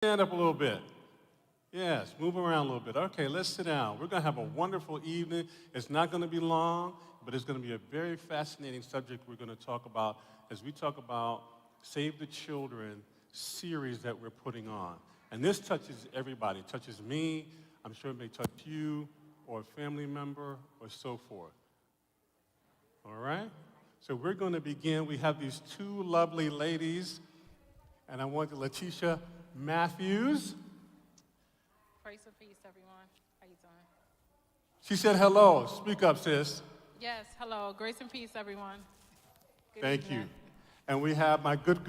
Stand up a little bit. Yes, move around a little bit. Okay, let's sit down. We're going to have a wonderful evening. It's not going to be long, but it's going to be a very fascinating subject we're going to talk about as we talk about Save the Children series that we're putting on. And this touches everybody. It touches me. I'm sure it may touch you or a family member or so forth. All right? So we're going to begin. We have these two lovely ladies, and I want Letitia Matthews. Grace and peace, everyone. How you doing? She said hello. Speak up, sis. Yes, hello. Grace and peace, everyone. Good Thank evening. you. And we have my good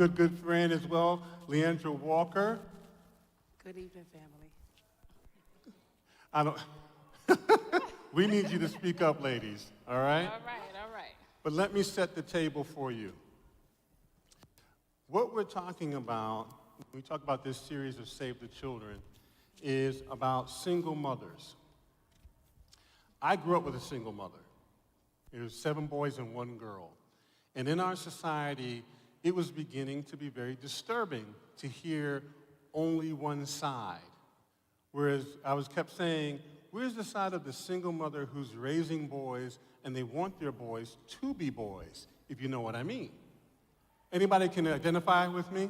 friend as well, Leandra Walker. Good evening, family. I don't. We need you to speak up, ladies. All right? All right. But let me set the table for you. What we're talking about, when we talk about this series of Save the Children, is about single mothers. I grew up with a single mother. It was 7 boys and 1 girl. And in our society, it was beginning to be very disturbing to hear only one side. Whereas I was kept saying, where's the side of the single mother who's raising boys and they want their boys to be boys, if you know what I mean? Anybody can identify with me?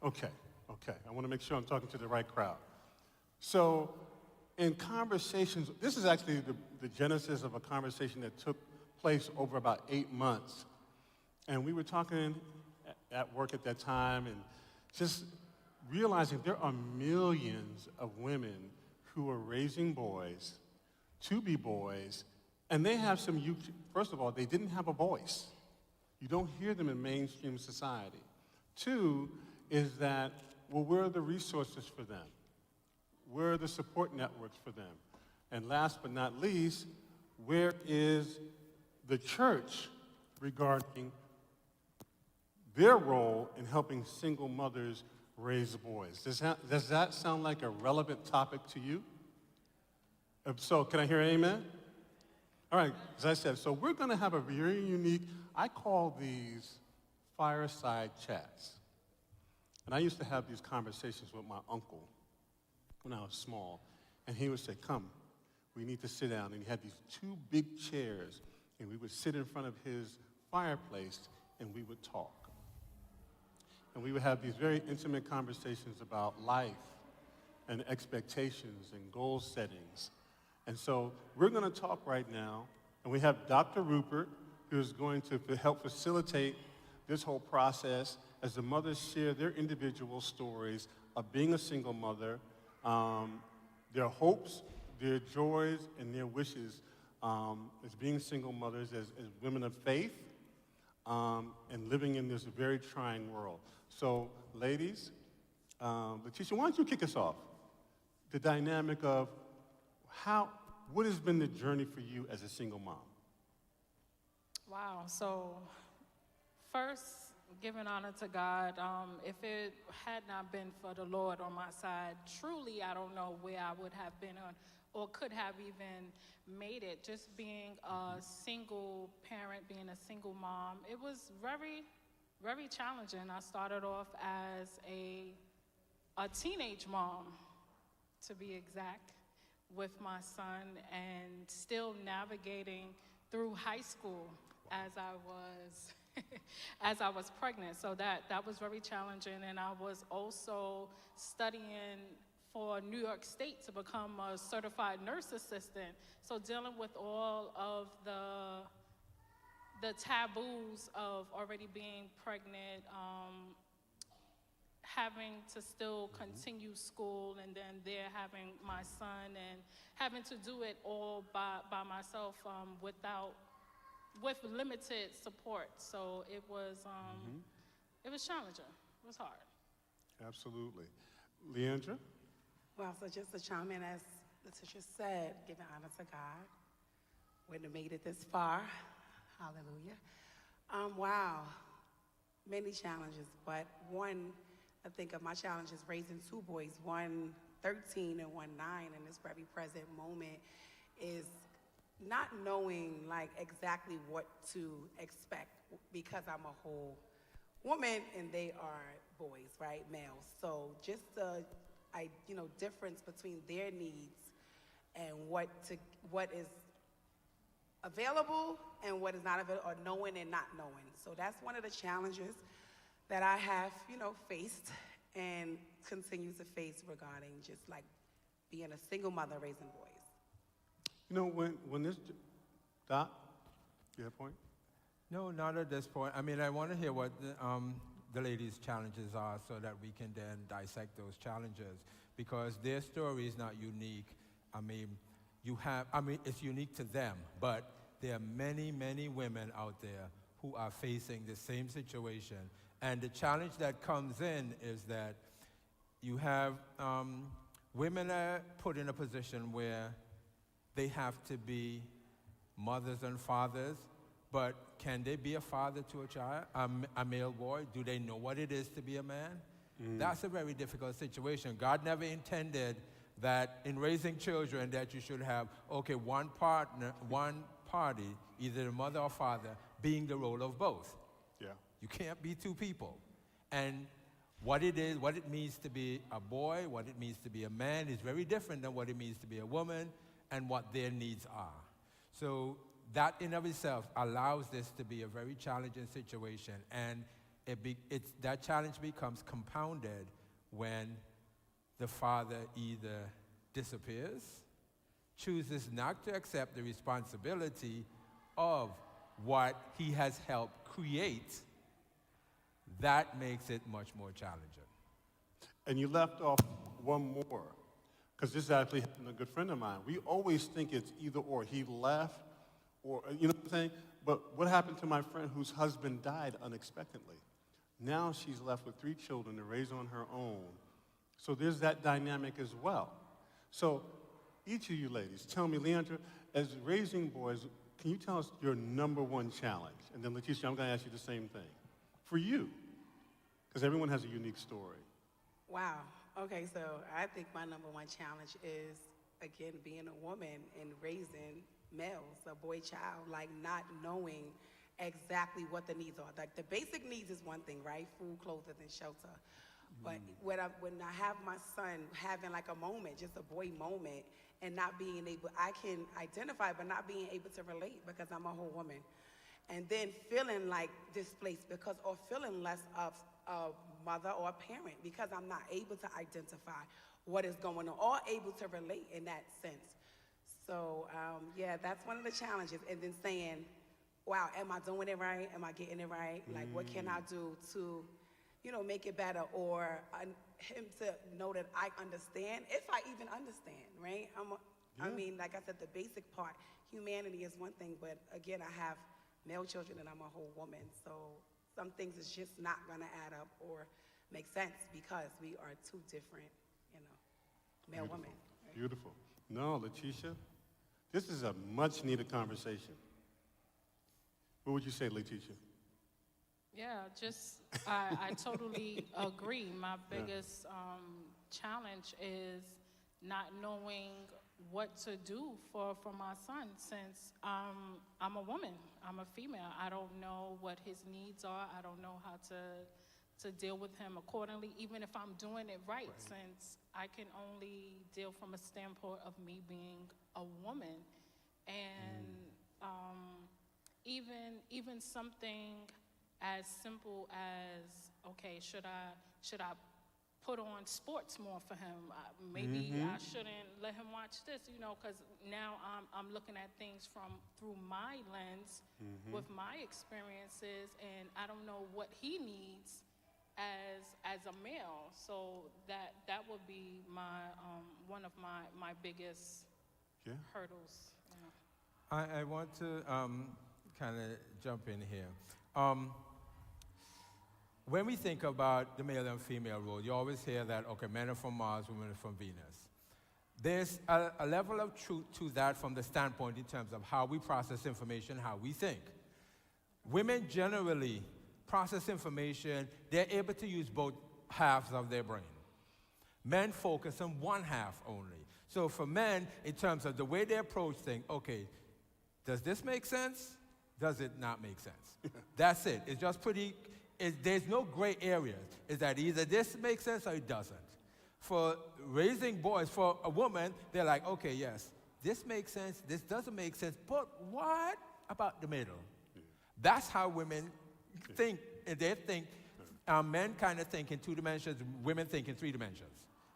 Okay. I want to make sure I'm talking to the right crowd. So in conversations, this is actually the genesis of a conversation that took place over about 8 months. And we were talking at work at that time and just realizing there are millions of women who are raising boys to be boys, and they have some youth. First of all, they didn't have a voice. You don't hear them in mainstream society. 2 is that, well, where are the resources for them? Where are the support networks for them? And last but not least, where is the church regarding their role in helping single mothers raise boys? Does that sound like a relevant topic to you? If so, can I hear an amen? All right, as I said, so we're going to have a very unique, I call these fireside chats. And I used to have these conversations with my uncle when I was small. And he would say, come, we need to sit down. And he had these 2 big chairs. And we would sit in front of his fireplace and we would talk. And we would have these very intimate conversations about life and expectations and goal settings. And so we're going to talk right now. And we have Dr. Rupert, who is going to help facilitate this whole process as the mothers share their individual stories of being a single mother, their hopes, their joys, and their wishes as being single mothers, as women of faith, and living in this very trying world. So, ladies, Letitia, why don't you kick us off? The dynamic of what has been the journey for you as a single mom? Wow. So, first, giving honor to God. If it had not been for the Lord on my side, truly, I don't know where I would have been or could have even made it. Just being a single parent, being a single mom, it was very, very challenging. I started off as a teenage mom, to be exact, with my son, and still navigating through high school as I was pregnant. So that was very challenging. And I was also studying for New York State to become a certified nurse assistant. So dealing with all of the taboos of already being pregnant, having to still continue school, and then there having my son and having to do it all by myself with limited support. So it was challenging. It was hard. Absolutely. Leandra? Well, so just to chime in, as Letitia said, giving honor to God. Wouldn't have made it this far. Hallelujah. Wow. Many challenges, but one, I think of my challenges raising 2 boys, one 13 and one 9 in this very present moment, is not knowing like exactly what to expect, because I'm a whole woman and they are boys, right, males. So just the, difference between their needs and what is available and what is not available, or knowing and not knowing. So that's one of the challenges that I have, faced and continue to face regarding just like being a single mother raising boys. When this, Doc, you have a point? No, not at this point. I mean, I want to hear what the ladies' challenges are so that we can then dissect those challenges, because their story is not unique. It's unique to them, but there are many, many women out there who are facing the same situation. And the challenge that comes in is that you have women are put in a position where they have to be mothers and fathers, but can they be a father to a child, a male boy? Do they know what it is to be a man? That's a very difficult situation. God never intended that in raising children that you should have, one party, either the mother or father, being the role of both. Yeah. You can't be two people. And what it means to be a boy, what it means to be a man is very different than what it means to be a woman and what their needs are. So that in of itself allows this to be a very challenging situation, and that challenge becomes compounded when the father either disappears, chooses not to accept the responsibility of what he has helped create. That makes it much more challenging. And you left off one more, because this actually happened to a good friend of mine. We always think it's either or. He left, or, you know what I'm saying? But what happened to my friend whose husband died unexpectedly? Now she's left with 3 children to raise on her own. So there's that dynamic as well. So each of you ladies, tell me, Leandra, as raising boys, can you tell us your number one challenge? And then Leticia, I'm going to ask you the same thing. For you, because everyone has a unique story. Wow. Okay, so I think my number one challenge is, again, being a woman and raising males, a boy child, like not knowing exactly what the needs are. Like the basic needs is one thing, right? Food, clothing, and shelter. But when I have my son having like a moment, just a boy moment, and not being able, I can identify, but not being able to relate because I'm a whole woman. And then feeling like displaced or feeling less of a mother or a parent because I'm not able to identify what is going on or able to relate in that sense. So, that's one of the challenges. And then saying, wow, am I doing it right? Am I getting it right? Like, what can I do to, make it better? Or him to know that I understand, if I even understand, right? I mean, like I said, the basic part, humanity is one thing, but again, I have male children and I'm a whole woman. So some things is just not gonna add up or make sense because we are two different, male women. Right? Beautiful. No, Leticia, this is a much needed conversation. What would you say, Leticia? Yeah, I totally agree. My biggest challenge is not knowing what to do for my son, since I'm a woman, I'm a female. I don't know what his needs are. I don't know how to deal with him accordingly, even if I'm doing it right, since I can only deal from a standpoint of me being a woman. And even something as simple as, okay, should I put on sports more for him? Maybe I shouldn't let him watch this, because now I'm looking at things through my lens with my experiences, and I don't know what he needs as a male. So that would be my one of my biggest hurdles. I want to kind of jump in here. When we think about the male and female role, you always hear that, okay, men are from Mars, women are from Venus. There's a level of truth to that from the standpoint in terms of how we process information, how we think. Women generally process information, they're able to use both halves of their brain. Men focus on one half only. So for men, in terms of the way they approach things, okay, does this make sense? Does it not make sense? That's it. It's just pretty there's no gray areas. Is that either this makes sense or it doesn't. For raising boys, for a woman, they're like, okay, yes, this makes sense, this doesn't make sense, but what about the middle? That's how women think. They think, men kind of think in 2 dimensions, women think in 3 dimensions.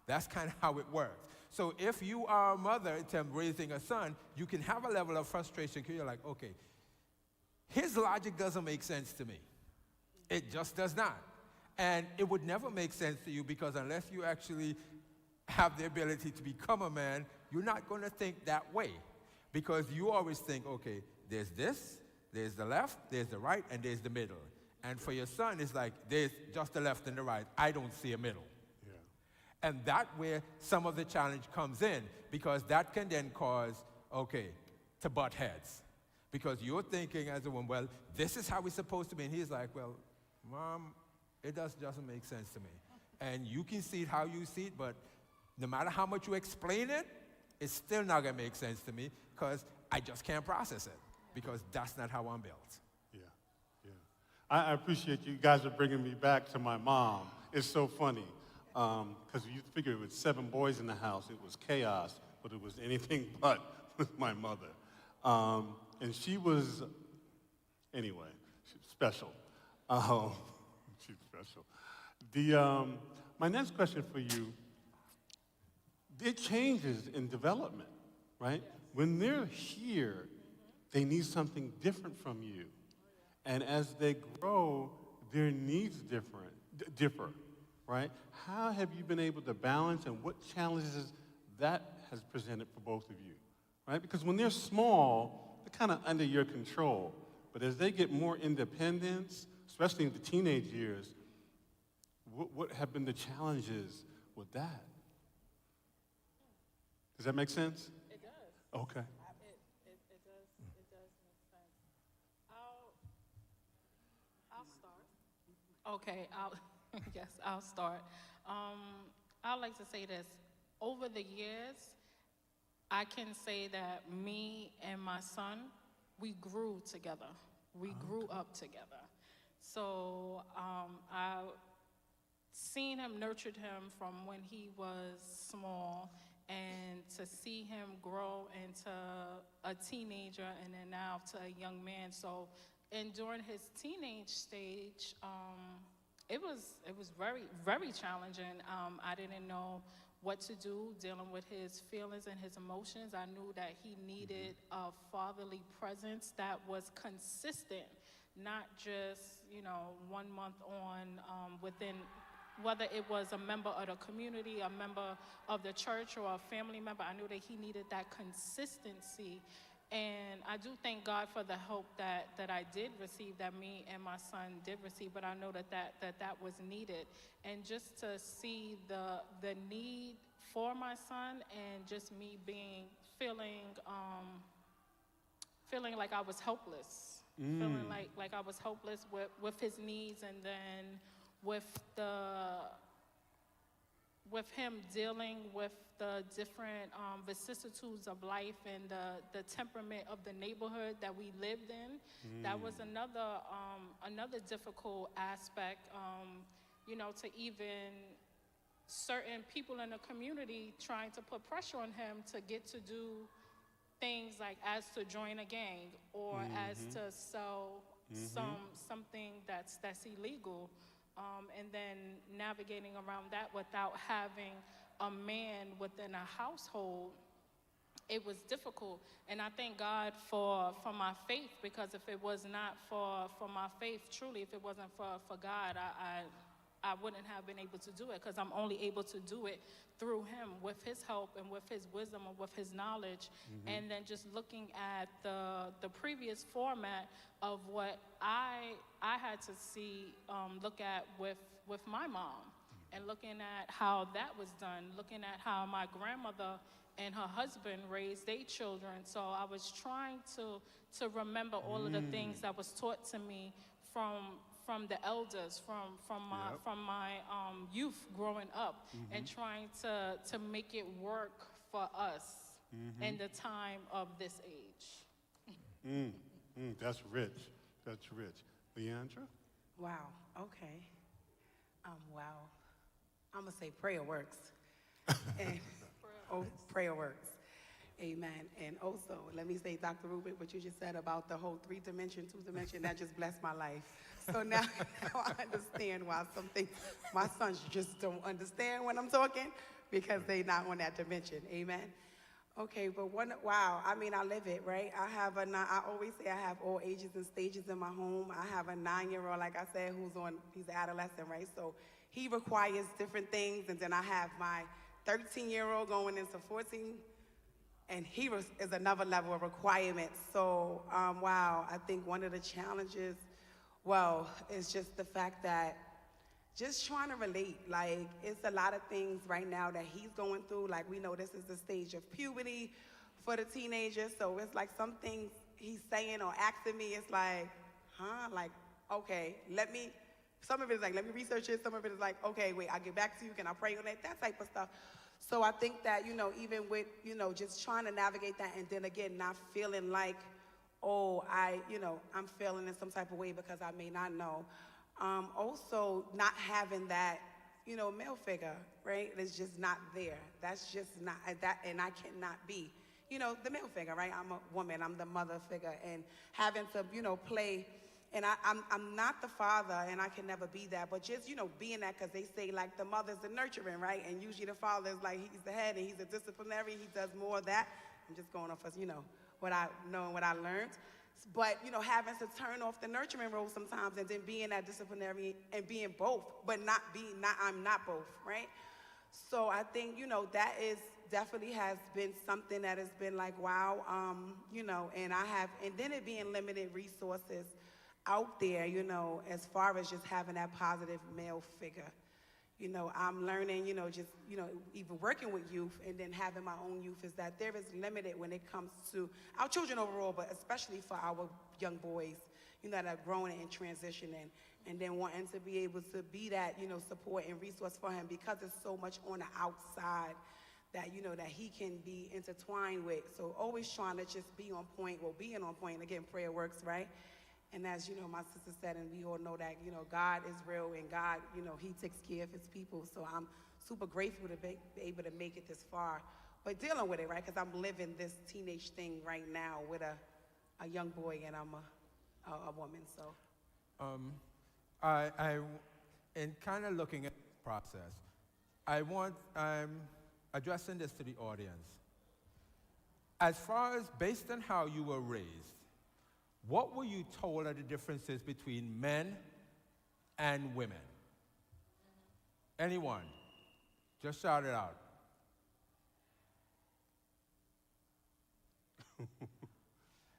That's kind of how it works. So if you are a mother to raising a son, you can have a level of frustration because you're like, okay, his logic doesn't make sense to me. It just does not. And it would never make sense to you because unless you actually have the ability to become a man, you're not going to think that way. Because you always think, okay, there's this, there's the left, there's the right, and there's the middle. And for your son, it's like, there's just the left and the right. I don't see a middle. Yeah. And that's where some of the challenge comes in, because that can then cause, okay, to butt heads. Because you're thinking as a woman, well, this is how it's supposed to be. And he's like, well, Mom, it doesn't make sense to me. And you can see it how you see it, but no matter how much you explain it, it's still not going to make sense to me because I just can't process it because that's not how I'm built. Yeah, yeah. I appreciate you guys are bringing me back to my mom. It's so funny because you figure with 7 boys in the house, it was chaos, but it was anything but with my mother. And she was, anyway, she's special. She's special. My next question for you, it changes in development, right? When they're here, they need something different from you. And as they grow, their needs differ, right? How have you been able to balance and what challenges that has presented for both of you, right? Because when they're small, they're kind of under your control. But as they get more independence, especially in the teenage years, what have been the challenges with that? Does that make sense? It does. Okay. It does make sense. I'll start. Okay, yes, I'll start. I'd like to say this. Over the years, I can say that me and my son, we grew together. We grew up together. So I seen him, nurtured him from when he was small, and to see him grow into a teenager and then now to a young man. So, and during his teenage stage, it was very, very challenging. I didn't know what to do dealing with his feelings and his emotions. I knew that he needed a fatherly presence that was consistent, not just, 1 month on within, whether it was a member of the community, a member of the church, or a family member. I knew that he needed that consistency. And I do thank God for the help that I did receive, that me and my son did receive, but I know that was needed. And just to see the need for my son and just me feeling like I was helpless, feeling like I was helpless with his needs, and then with him dealing with the different vicissitudes of life and the temperament of the neighborhood that we lived in. That was another difficult aspect, to even certain people in the community trying to put pressure on him to get to do things like as to join a gang or as to sell something that's illegal. And then navigating around that without having a man within a household, it was difficult. And I thank God for my faith, because if it was not for my faith, truly, if it wasn't for God, I wouldn't have been able to do it, because I'm only able to do it through him, with his help and with his wisdom and with his knowledge. And then just looking at the previous format of what I had to look at with my mom, and looking at how that was done, looking at how my grandmother and her husband raised their children. So I was trying to remember all of the things that was taught to me from the elders, from my youth growing up, and trying to make it work for us in the time of this age. That's rich. That's rich. Leandra? Wow. Okay. Wow. I'm gonna say prayer works. And prayer works. Amen. And also, let me say, Dr. Rubin, what you just said about the whole 3-dimension, 2-dimension, that just blessed my life. So now I understand why some things my sons just don't understand when I'm talking, because they're not on that dimension. Amen. Okay, but wow, I mean, I live it, right? I always say I have all ages and stages in my home. I have a 9-year-old, like I said, he's an adolescent, right? So he requires different things, and then I have my 13-year-old going into 14, and is another level of requirement. So, wow, I think one of the challenges, is just the fact that just trying to relate. Like, it's a lot of things right now that he's going through. Like, we know this is the stage of puberty for the teenagers, so it's like some things he's saying or asking me, it's like, huh? Like, okay, some of it is like, let me research it. Some of it is like, okay, wait, I'll get back to you. Can I pray on it? That type of stuff. So I think that, even with, just trying to navigate that, and then again, not feeling like, I'm feeling in some type of way because I may not know. Also, not having that, male figure, right? It's just not there. That's just not that, and I cannot be, the male figure, right? I'm a woman. I'm the mother figure, and having to, play. And I'm not the father, and I can never be that, but just, being that, because they say, like, the mother's the nurturing, right? And usually the father is like, he's the head, and he's a disciplinary, he does more of that. I'm just going off of, what I know and what I learned. But, having to turn off the nurturing role sometimes, and then being that disciplinary and being both, but I'm not both, right? So I think, that is definitely has been something that has been like, wow, and then it being limited resources out there, as far as just having that positive male figure. I'm learning, even working with youth and then having my own youth, is that there is limited when it comes to our children overall, but especially for our young boys, that are growing and transitioning, and then wanting to be able to be that, support and resource for him, because there's so much on the outside that, that he can be intertwined with. So always trying to just be on point, being on point. Again, prayer works, right? And as, my sister said, and we all know that, God is real, and God, he takes care of his people. So I'm super grateful to be able to make it this far. But dealing with it, right? Because I'm living this teenage thing right now with a young boy, and I'm a woman, so. In kind of looking at the process, I'm addressing this to the audience. As far as based on how you were raised, what were you told are the differences between men and women? Anyone? Just shout it out.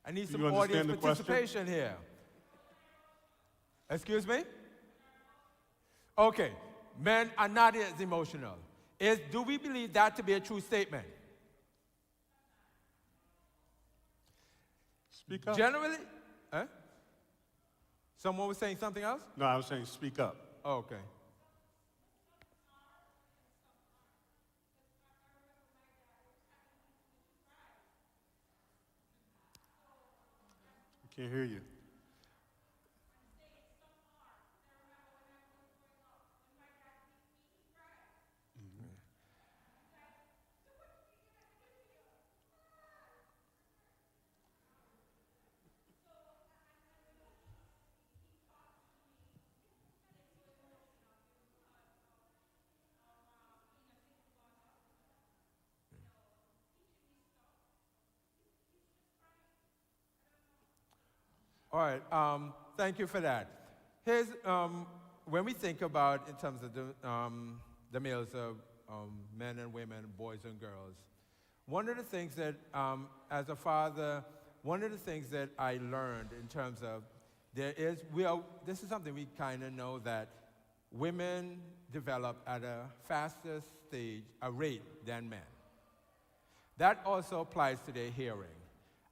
I need some audience participation here. Excuse me? Okay. Men are not as emotional. Do we believe that to be a true statement? Speak up. Generally, someone was saying something else? No, I was saying speak up. Oh, okay. I can't hear you. All right, thank you for that. Here's, when we think about, in terms of the males of men and women, boys and girls, one of the things that, as a father, one of the things that I learned in terms of, this is something we kind of know, that women develop at a faster rate than men. That also applies to their hearing.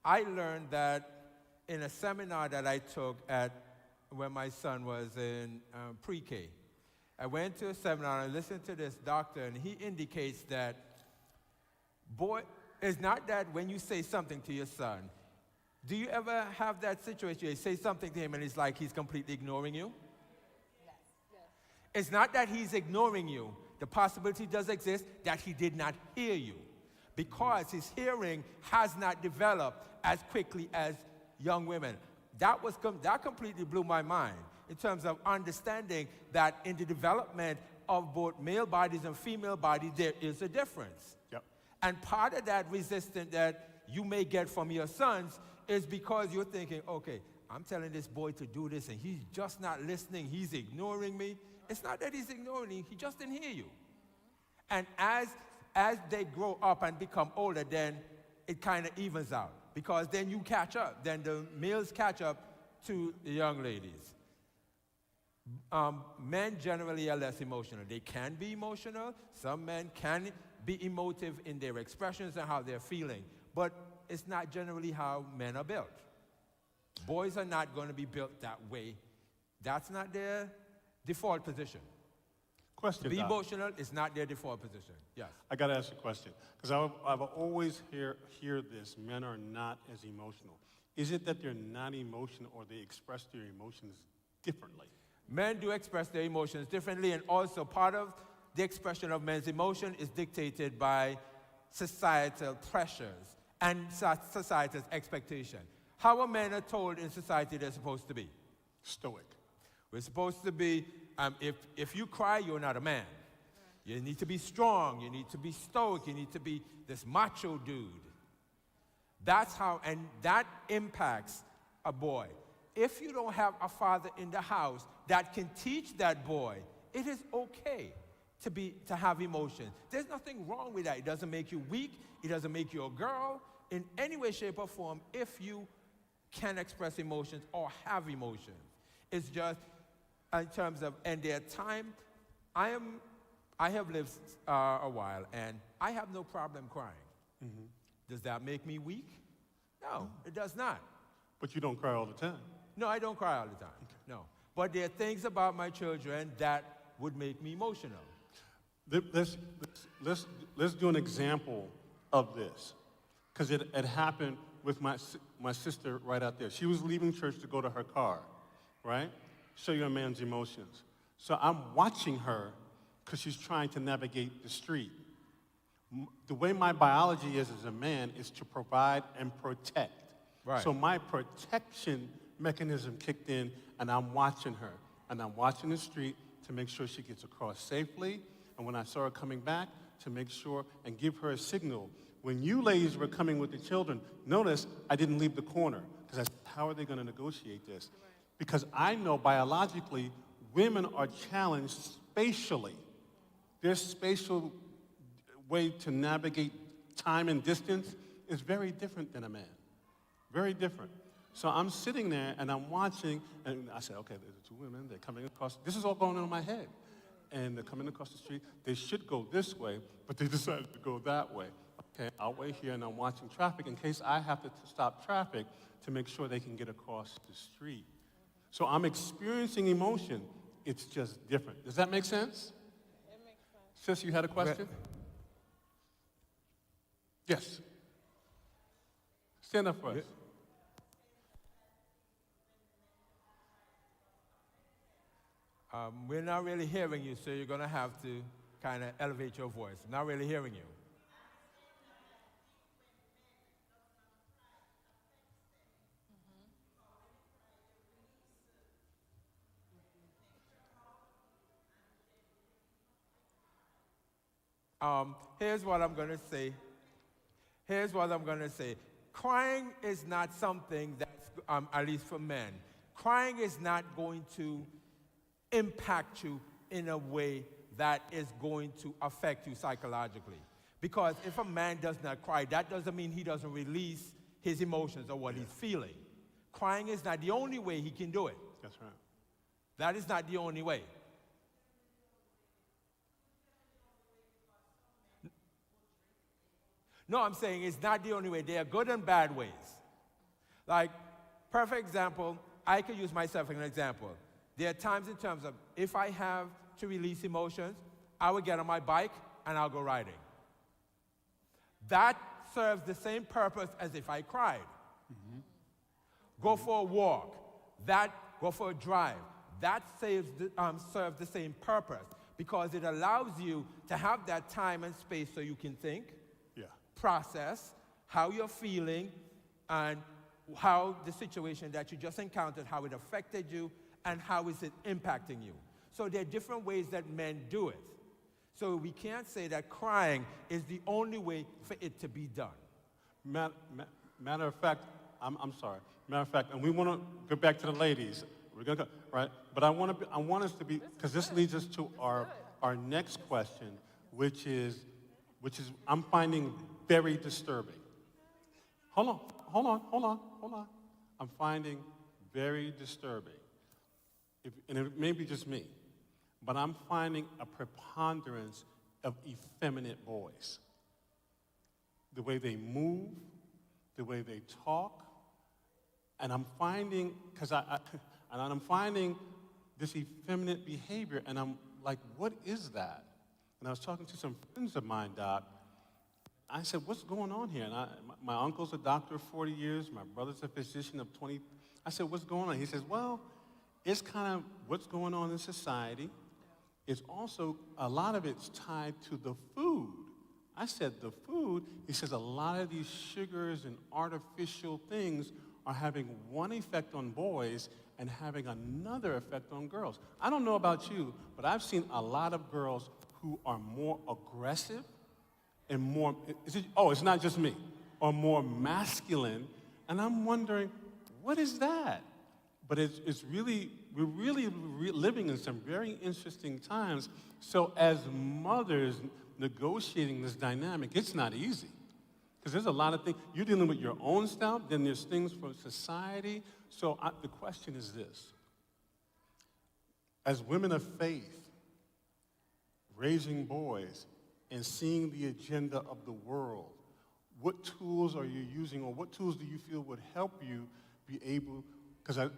I learned that in a seminar that I took when my son was in pre-K. I went to a seminar and listened to this doctor, and he indicates that, it's not that when you say something to your son, do you ever have that situation, you say something to him and it's like he's completely ignoring you? It's not that he's ignoring you. The possibility does exist that he did not hear you because his hearing has not developed as quickly as young women. That completely blew my mind in terms of understanding that in the development of both male bodies and female bodies, there is a difference. Yep. And part of that resistance that you may get from your sons is because you're thinking, okay, I'm telling this boy to do this and he's just not listening, he's ignoring me. It's not that he's ignoring you, he just didn't hear you. And as they grow up and become older, then it kind of evens out. Because then you catch up, then the males catch up to the young ladies. Men generally are less emotional. They can be emotional. Some men can be emotive in their expressions and how they're feeling. But it's not generally how men are built. Boys are not going to be built that way. That's not their default position. Question, To be Doc. emotional is not their default position. Yes. I got to ask you a question, because I've always hear this, men are not as emotional. Is it that they're not emotional or they express their emotions differently? Men do express their emotions differently, and also part of the expression of men's emotion is dictated by societal pressures and societal expectation. How are men told in society they're supposed to be? Stoic. We're supposed to be, if you cry, you're not a man. You need to be strong, you need to be stoic, you need to be this macho dude. That's how, and that impacts a boy. If you don't have a father in the house that can teach that boy, it is okay to have emotions. There's nothing wrong with that. It doesn't make you weak, it doesn't make you a girl in any way, shape, or form if you can express emotions or have emotions. It's just in terms of, and their time, I have lived a while, and I have no problem crying. Mm-hmm. Does that make me weak? No, it does not. But you don't cry all the time. No, I don't cry all the time, no. But there are things about my children that would make me emotional. Let's do an example of this, because it happened with my sister right out there. She was leaving church to go to her car, right? Show you a man's emotions. So I'm watching her because she's trying to navigate the street. The way my biology is as a man is to provide and protect. Right. So my protection mechanism kicked in, and I'm watching her. And I'm watching the street to make sure she gets across safely. And when I saw her coming back, to make sure and give her a signal. When you ladies were coming with the children, notice I didn't leave the corner, because I said, how are they going to negotiate this? Because I know biologically, women are challenged spatially. Their spatial way to navigate time and distance is very different than a man. Very different. So I'm sitting there and I'm watching, and I said, okay, there's two women, they're coming across. This is all going on in my head. And they're coming across the street. They should go this way, but they decided to go that way. Okay, I'll wait here and I'm watching traffic in case I have to stop traffic to make sure they can get across the street. So I'm experiencing emotion. It's just different. Does that make sense? It makes sense. Sis, you had a question? Yes. Stand up for us. We're not really hearing you, so you're going to have to kind of elevate your voice. Not really hearing you. Here's what I'm going to say. Here's what I'm going to say. Crying is not something that's, at least for men, crying is not going to impact you in a way that is going to affect you psychologically. Because if a man does not cry, that doesn't mean he doesn't release his emotions or what he's feeling. Crying is not the only way he can do it. That's right. That is not the only way. No, I'm saying it's not the only way. There are good and bad ways. Like, perfect example, I could use myself as an example. There are times in terms of if I have to release emotions, I would get on my bike and I'll go riding. That serves the same purpose as if I cried. Mm-hmm. Go for a walk. Go for a drive. that serves the same purpose because it allows you to have that time and space so you can think, Yeah. process how you're feeling, and how the situation that you just encountered, how it affected you, and how is it impacting you. So there are different ways that men do it. So we can't say that crying is the only way for it to be done. Matter of fact, I'm sorry. Matter of fact, and we want to go back to the ladies. We're gonna go right, but I want us to be, because this leads us to our next question, which is I'm finding very disturbing. Hold on. I'm finding very disturbing. And it may be just me, but I'm finding a preponderance of effeminate boys. The way they move, the way they talk, and I'm finding, I'm finding this effeminate behavior, and I'm like, what is that? And I was talking to some friends of mine, Doc. I said, what's going on here? And my uncle's a doctor of 40 years. My brother's a physician of 20. I said, what's going on? He says, well, it's kind of what's going on in society. It's also, a lot of it's tied to the food. I said, the food? He says, a lot of these sugars and artificial things are having one effect on boys and having another effect on girls. I don't know about you, but I've seen a lot of girls who are more aggressive and more, it's not just me, or more masculine, and I'm wondering, what is that? But it's really, we're really living in some very interesting times. So as mothers negotiating this dynamic, it's not easy. Because there's a lot of things, you're dealing with your own stuff, then there's things from society. So the question is this. As women of faith, raising boys, and seeing the agenda of the world, what tools are you using, or what tools do you feel would help you be able, because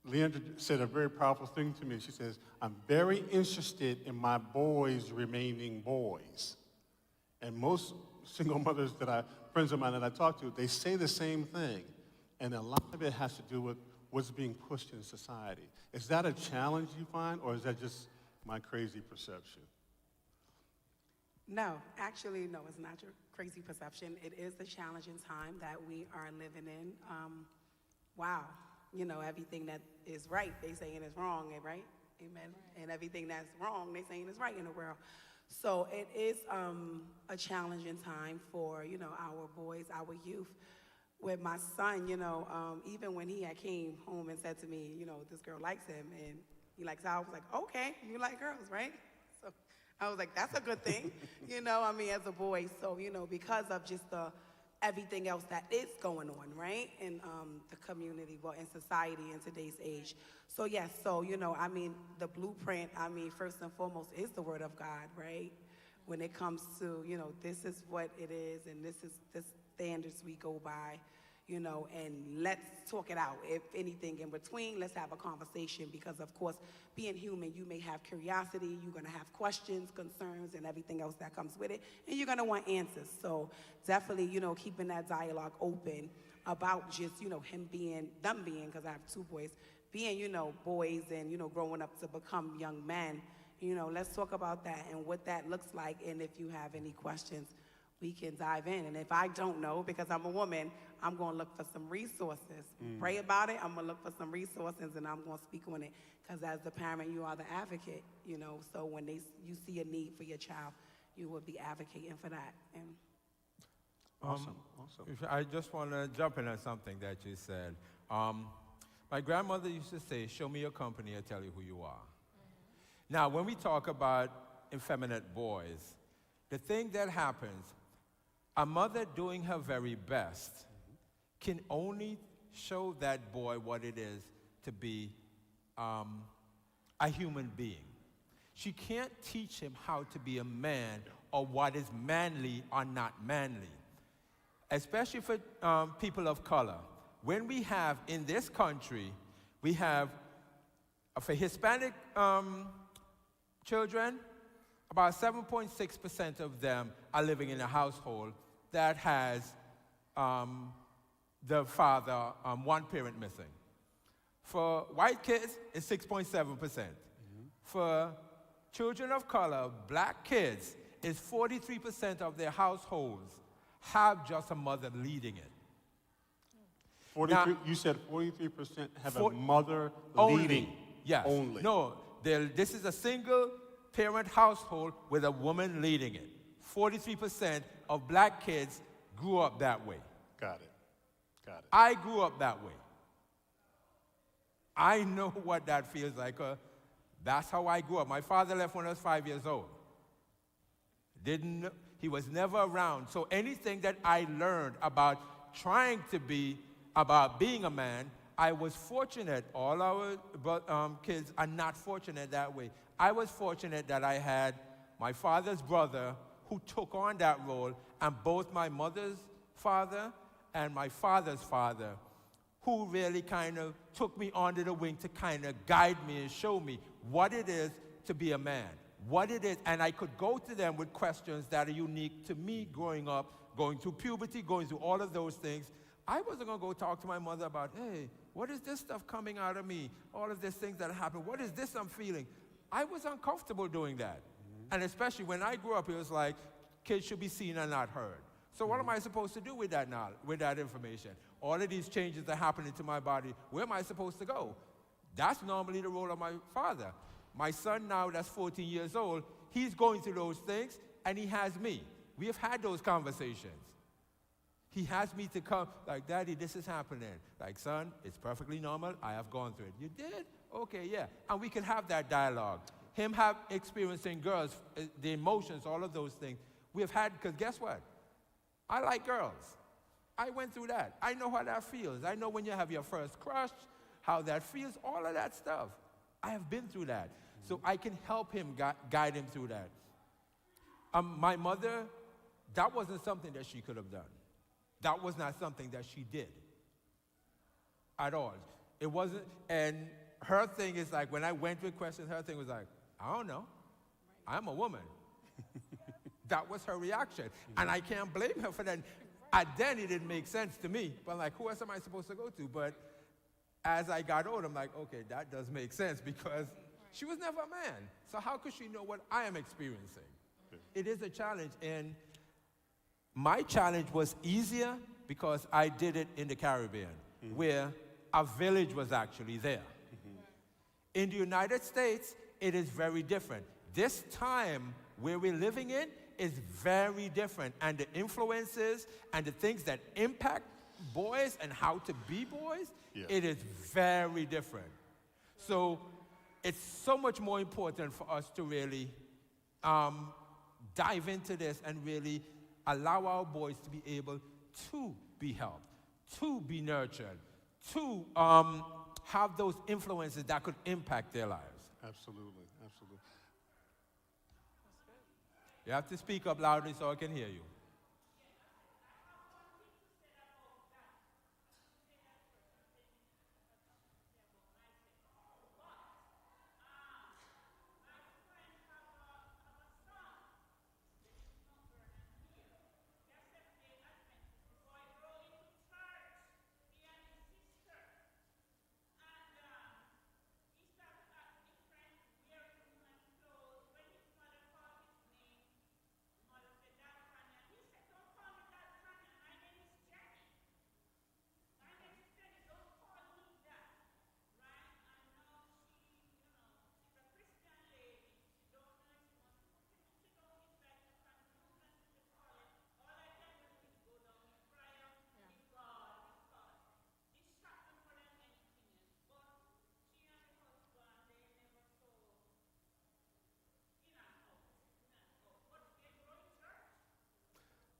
Leandra said a very powerful thing to me. She says, I'm very interested in my boys remaining boys. And most single mothers friends of mine that I talk to, they say the same thing. And a lot of it has to do with what's being pushed in society. Is that a challenge you find, or is that just my crazy perception? No, actually, no, it's not your crazy perception. It is the challenging time that we are living in. Wow, everything that is right, they saying is wrong, right? Amen. Right. And everything that's wrong, they saying is right in the world. So it is a challenging time for, our boys, our youth. With my son, even when he had came home and said to me, this girl likes him, and he likes her, I was like, okay, you like girls, right? So I was like, that's a good thing, as a boy. So, because of just everything else that is going on, right, in the community, in society in today's age. So, yes, the blueprint, first and foremost is the Word of God, right? When it comes to, this is what it is, and this is the standards we go by, and let's talk it out. If anything in between, let's have a conversation, because of course, being human, you may have curiosity, you're gonna have questions, concerns, and everything else that comes with it, and you're gonna want answers. So definitely, keeping that dialogue open about just, them being, because I have two boys, being, boys and, growing up to become young men, let's talk about that and what that looks like, and if you have any questions, we can dive in. And if I don't know, because I'm a woman, I'm going to look for some resources. Pray about it. I'm going to look for some resources, and I'm going to speak on it. Because as the parent, you are the advocate, So when you see a need for your child, you will be advocating for that. And Awesome. I just want to jump in on something that you said. My grandmother used to say, show me your company, I'll tell you who you are. Now, when we talk about effeminate boys, the thing that happens, a mother doing her very best can only show that boy what it is to be a human being. She can't teach him how to be a man or what is manly or not manly, especially for people of color. When we have, in this country, we have, for Hispanic children, about 7.6% of them are living in a household that has the father, one parent missing. For white kids, it's 6.7%. For children of color, black kids, it's 43% of their households have just a mother leading it. 43, Now- you said 43% have For- a mother Only. leading. Yes. Only. No, this is a single parent household with a woman leading it. 43% of black kids grew up that way. Got it. Got it. I grew up that way. I know what that feels like. That's how I grew up. My father left when I was 5 years old. He was never around. So anything that I learned about about being a man, I was fortunate. All our kids are not fortunate that way. I was fortunate that I had my father's brother who took on that role, and both my mother's father and my father's father, who really kind of took me under the wing to kind of guide me and show me what it is to be a man, what it is. And I could go to them with questions that are unique to me growing up, going through puberty, going through all of those things. I wasn't going to go talk to my mother about, hey, what is this stuff coming out of me? All of these things that happen. What is this I'm feeling? I was uncomfortable doing that. And especially when I grew up, it was like, kids should be seen and not heard. So what am I supposed to do with that now, with that information? All of these changes are happening to my body. Where am I supposed to go? That's normally the role of my father. My son now, that's 14 years old, he's going through those things, and he has me. We have had those conversations. He has me to come, like, Daddy, this is happening. Like, son, it's perfectly normal. I have gone through it. You did? Okay, yeah. And we can have that dialogue. Him have experiencing girls, the emotions, all of those things. We have had, because guess what? I like girls. I went through that. I know how that feels. I know when you have your first crush, how that feels, all of that stuff. I have been through that. So I can help him, guide him through that. My mother, that wasn't something that she could have done. That was not something that she did at all. It wasn't, and her thing is like, when I went with questions, her thing was like, I don't know. I'm a woman. That was her reaction. And I can't blame her for that. Then it didn't make sense to me. But like, who else am I supposed to go to? But as I got older, I'm like, okay, that does make sense because she was never a man. So how could she know what I am experiencing? It is a challenge. And my challenge was easier because I did it in the Caribbean, where a village was actually there. In the United States, it is very different. This time where we're living in is very different. And the influences and the things that impact boys and how to be boys, it is very different. So it's so much more important for us to really dive into this and really allow our boys to be able to be helped, to be nurtured, to have those influences that could impact their lives. Absolutely, absolutely. You have to speak up loudly so I can hear you.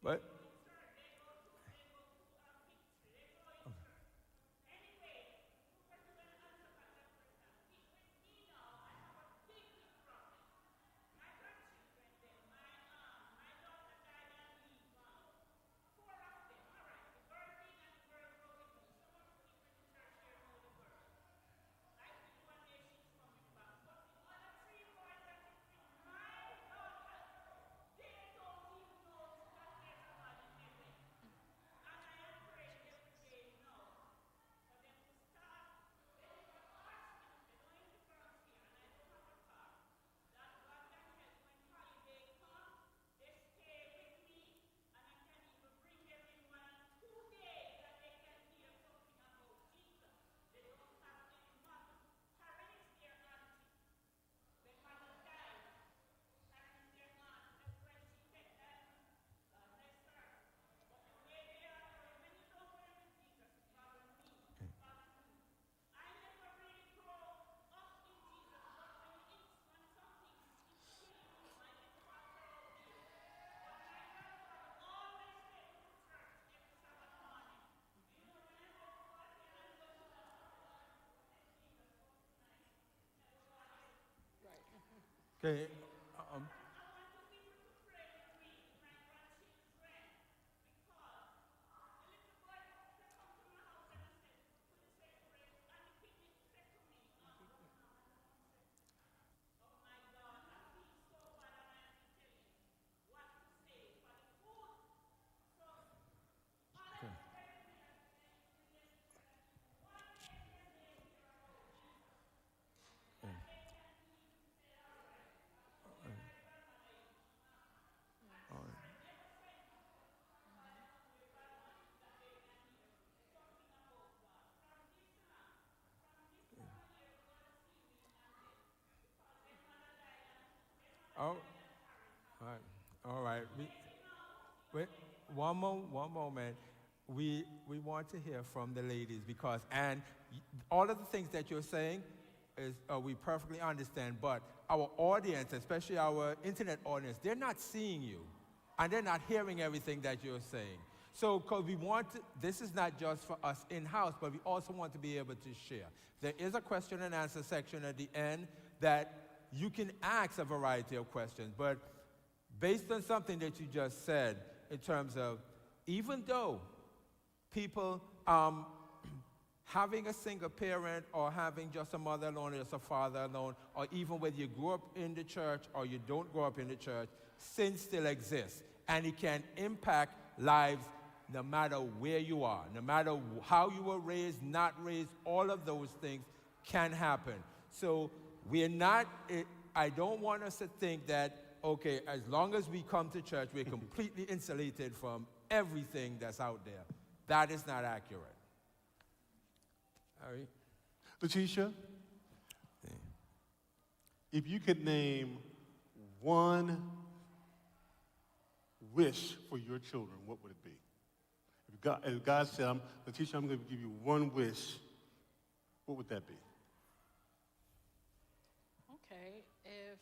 But Okay. Oh, all right. All right. Wait, one moment. We want to hear from the ladies because, all of the things that you're saying is we perfectly understand, but our audience, especially our internet audience, they're not seeing you, and they're not hearing everything that you're saying. So, because this is not just for us in-house, but we also want to be able to share. There is a question and answer section at the end that you can ask a variety of questions, but based on something that you just said, in terms of even though people having a single parent or having just a mother alone or just a father alone, or even whether you grew up in the church or you don't grow up in the church, sin still exists, and it can impact lives no matter where you are, no matter how you were raised, not raised, all of those things can happen. So I don't want us to think that, okay, as long as we come to church, we're completely insulated from everything that's out there. That is not accurate. All right? Letitia, if you could name one wish for your children, what would it be? If God said, Letitia, I'm going to give you one wish, what would that be? Okay, if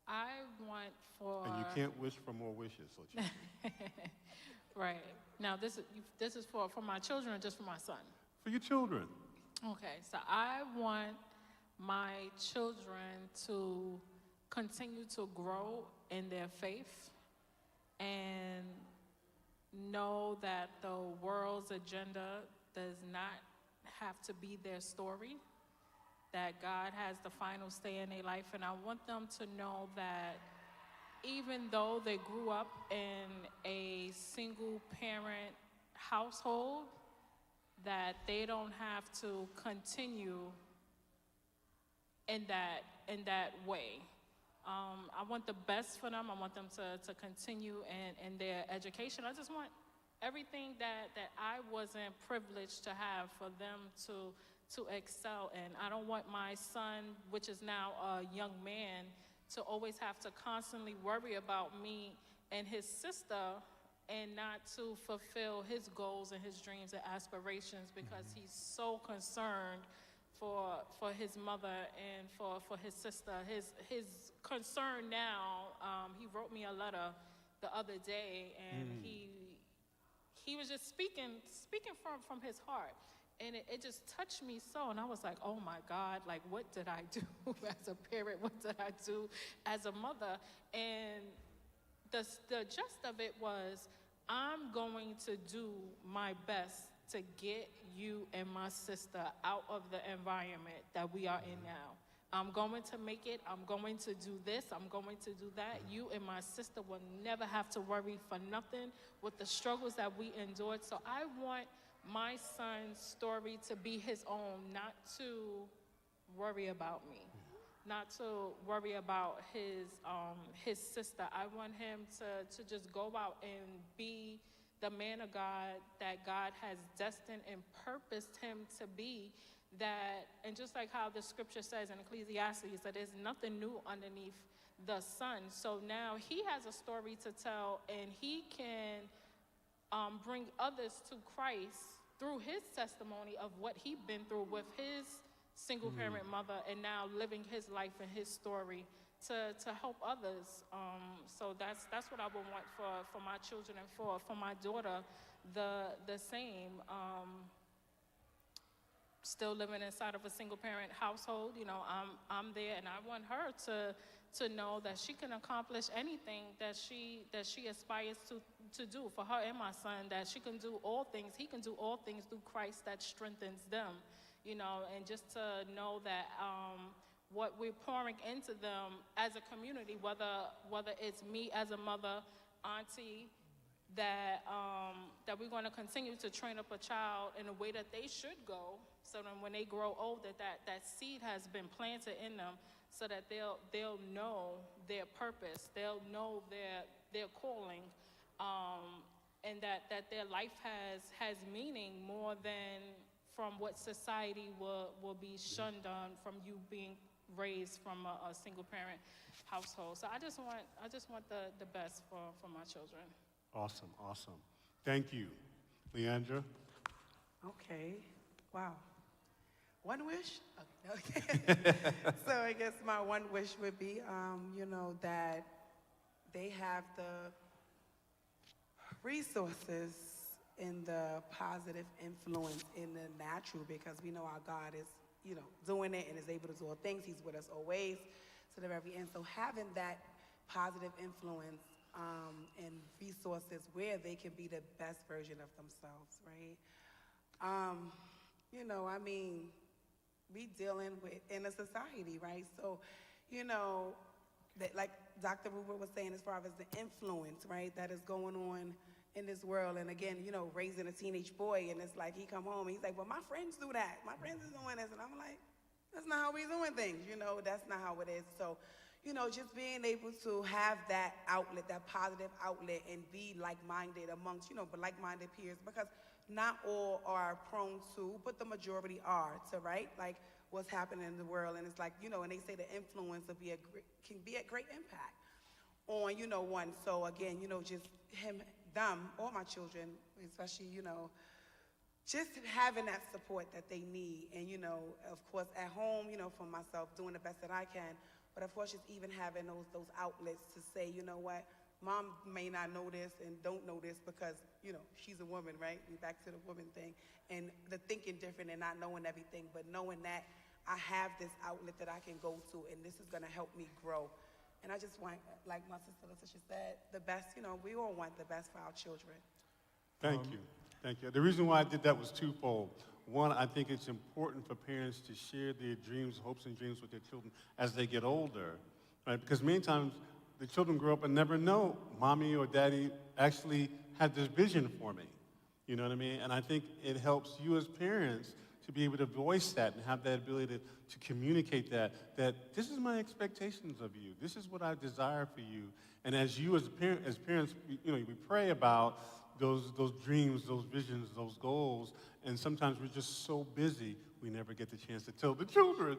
I want for... And you can't wish for more wishes, Letitia. Right. Now, this is for my children or just for my son? For your children. Okay, so I want my children to continue to grow in their faith and know that the world's agenda does not have to be their story, that God has the final say in their life. And I want them to know that even though they grew up in a single parent household, that they don't have to continue in that way. I want the best for them. I want them to continue in their education. I just want everything that I wasn't privileged to have for them to excel in. I don't want my son, which is now a young man, to always have to constantly worry about me and his sister and not to fulfill his goals and his dreams and aspirations because he's so concerned for his mother and for his sister. His concern now, he wrote me a letter the other day, and he was just speaking from his heart. And it just touched me so, and I was like, oh my God, like what did I do as a parent? What did I do as a mother? And the gist of it was, I'm going to do my best to get you and my sister out of the environment that we are in now. I'm going to make it. I'm going to do this. I'm going to do that. You and my sister will never have to worry for nothing with the struggles that we endured. So I want my son's story to be his own, not to worry about me, not to worry about his sister. I want him to just go out and be the man of God that God has destined and purposed him to be. And just like how the scripture says in Ecclesiastes, that there's nothing new underneath the sun. So now he has a story to tell, and he can bring others to Christ through his testimony of what he'd been through with his single parent mother, and now living his life and his story to help others. So that's what I would want for my children, and for my daughter the same. still living inside of a single-parent household. You know, I'm there, and I want her to know that she can accomplish anything that she aspires to do for her and my son, that she can do all things, he can do all things through Christ that strengthens them, you know, and just to know that what we're pouring into them as a community, whether it's me as a mother, auntie, that we're going to continue to train up a child in a way that they should go, so then when they grow older, that seed has been planted in them, so that they'll know their purpose, they'll know their calling, and that their life has meaning more than from what society will be shunned on from you being raised from a single parent household. So I just want the best for my children. Awesome, awesome. Thank you. Leandra? Okay. Wow. One wish? Okay. So I guess my one wish would be, that they have the resources and the positive influence in the natural, because we know our God is, doing it and is able to do all things. He's with us always to the very end. So having that positive influence and resources where they can be the best version of themselves, right? We dealing with in a society, right? So, that, like Dr. Rupert was saying, as far as the influence, right, that is going on in this world. And again, raising a teenage boy, and it's like he come home and he's like, well, my friends do that. My friends is doing this. And I'm like, that's not how we doing things, that's not how it is. So, just being able to have that outlet, that positive outlet, and be like-minded amongst, but like-minded peers, because not all are prone to, but the majority are to, right? Like what's happening in the world. And it's like, and they say the influence can be a great impact on, one. So again, just them, all my children, especially, just having that support that they need. And, of course, at home, for myself, doing the best that I can. But of course, just even having those outlets to say, you know what, Mom may not know this and don't know this because, she's a woman, right? Back to the woman thing. And the thinking different and not knowing everything, but knowing that I have this outlet that I can go to, and this is going to help me grow. And I just want, like my sister Letitia said, the best, we all want the best for our children. Thank you. Thank you. The reason why I did that was twofold. One, I think it's important for parents to share their dreams, hopes, and dreams with their children as they get older, right? Because many times the children grow up and never know mommy or daddy actually had this vision for me. You know what I mean? And I think it helps you as parents to be able to voice that and have that ability to communicate that this is my expectations of you. This is what I desire for you. And as you as parents, we pray about those dreams, those visions, those goals, and sometimes we're just so busy we never get the chance to tell the children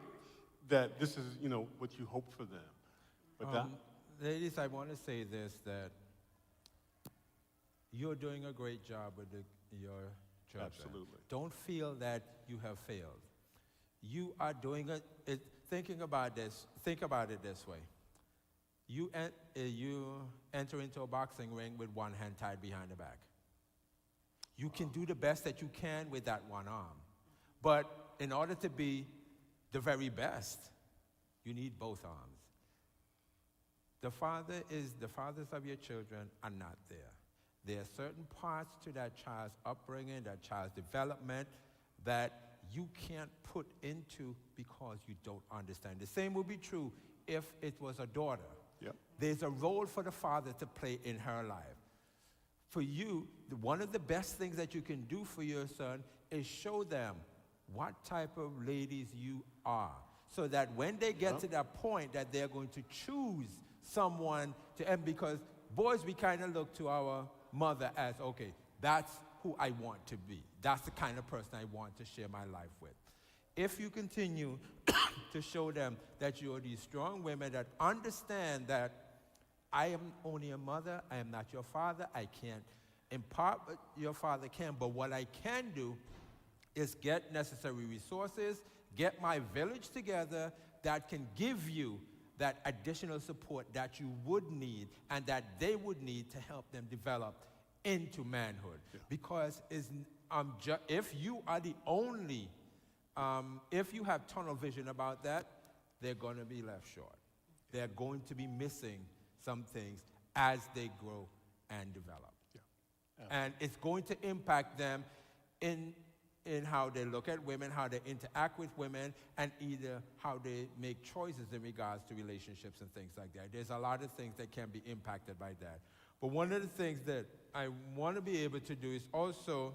that this is, what you hope for them. But ladies, I want to say this, that you're doing a great job with your children. Absolutely. Don't feel that you have failed. You are doing it. Think about it this way. You enter into a boxing ring with one hand tied behind the back. You can do the best that you can with that one arm. But in order to be the very best, you need both arms. The fathers of your children are not there. There are certain parts to that child's upbringing, that child's development, that you can't put into because you don't understand. The same would be true if it was a daughter. Yep. There's a role for the father to play in her life. For you, one of the best things that you can do for your son is show them what type of ladies you are, so that when they get to that point that they're going to choose someone to, and because boys, we kind of look to our mother as, okay, that's who I want to be. That's the kind of person I want to share my life with. If you continue to show them that you're these strong women that understand that I am only a mother, I am not your father, I can't impart what your father can, but what I can do is get necessary resources, get my village together that can give you that additional support that you would need and that they would need to help them develop into manhood. Yeah. Because if you are the only if you have tunnel vision about that, they're going to be left short. They're going to be missing some things as they grow and develop. Yeah. And it's going to impact them in how they look at women, how they interact with women, and either how they make choices in regards to relationships and things like that. There's a lot of things that can be impacted by that. But one of the things that I want to be able to do is also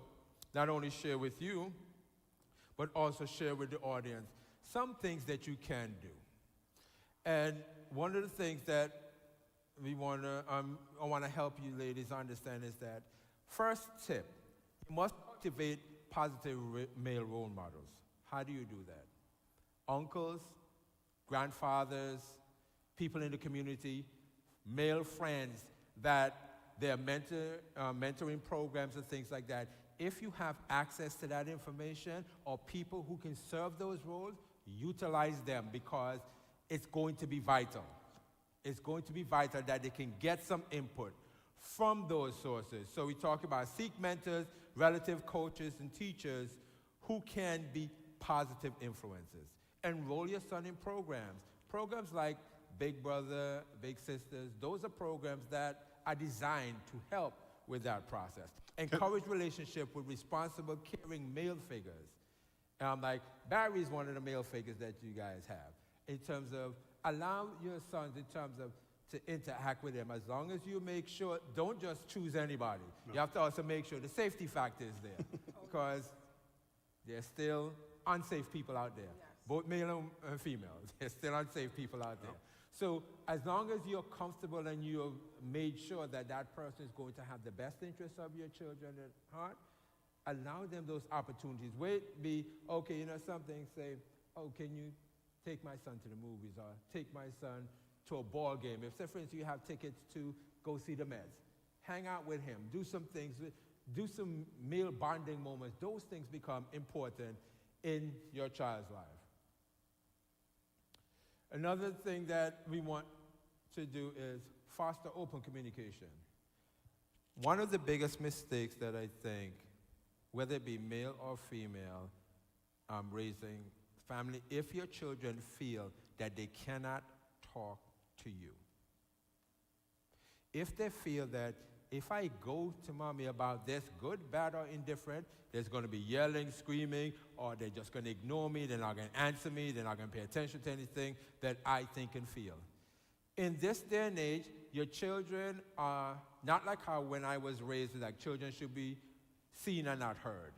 not only share with you, but also share with the audience some things that you can do. And one of the things that I want to help you ladies understand is that first tip, you must cultivate positive male role models. How do you do that? Uncles, grandfathers, people in the community, male friends that they're mentoring programs and things like that. If you have access to that information or people who can serve those roles, utilize them because it's going to be vital. It's going to be vital that they can get some input from those sources. So we talk about seek mentors, relative coaches, and teachers who can be positive influences. Enroll your son in programs. Programs like Big Brother, Big Sisters, those are programs that are designed to help with that process. Encourage relationship with responsible, caring male figures. Like Barry is one of the male figures that you guys have. In terms of allow your sons in terms of to interact with them, as long as you make sure, don't just choose anybody. No. You have to also make sure the safety factor is there because there's still unsafe people out there, yes. Both male and female. There's still unsafe people out there. So as long as you're comfortable and you've made sure that that person is going to have the best interests of your children at heart, allow them those opportunities. Okay, you know something, say, oh, can you take my son to the movies or take my son to a ball game? If, say, for instance, you have tickets to go see the Mets, hang out with him, do some things, do some male bonding moments. Those things become important in your child's life. Another thing that we want to do is foster open communication. One of the biggest mistakes that I think, whether it be male or female, raising family, if your children feel that they cannot talk to you, if they feel that if I go to mommy about this, good, bad, or indifferent, there's going to be yelling, screaming, or they're just going to ignore me, they're not going to answer me, they're not going to pay attention to anything that I think and feel. In this day and age, your children are not like how when I was raised, like children should be seen and not heard.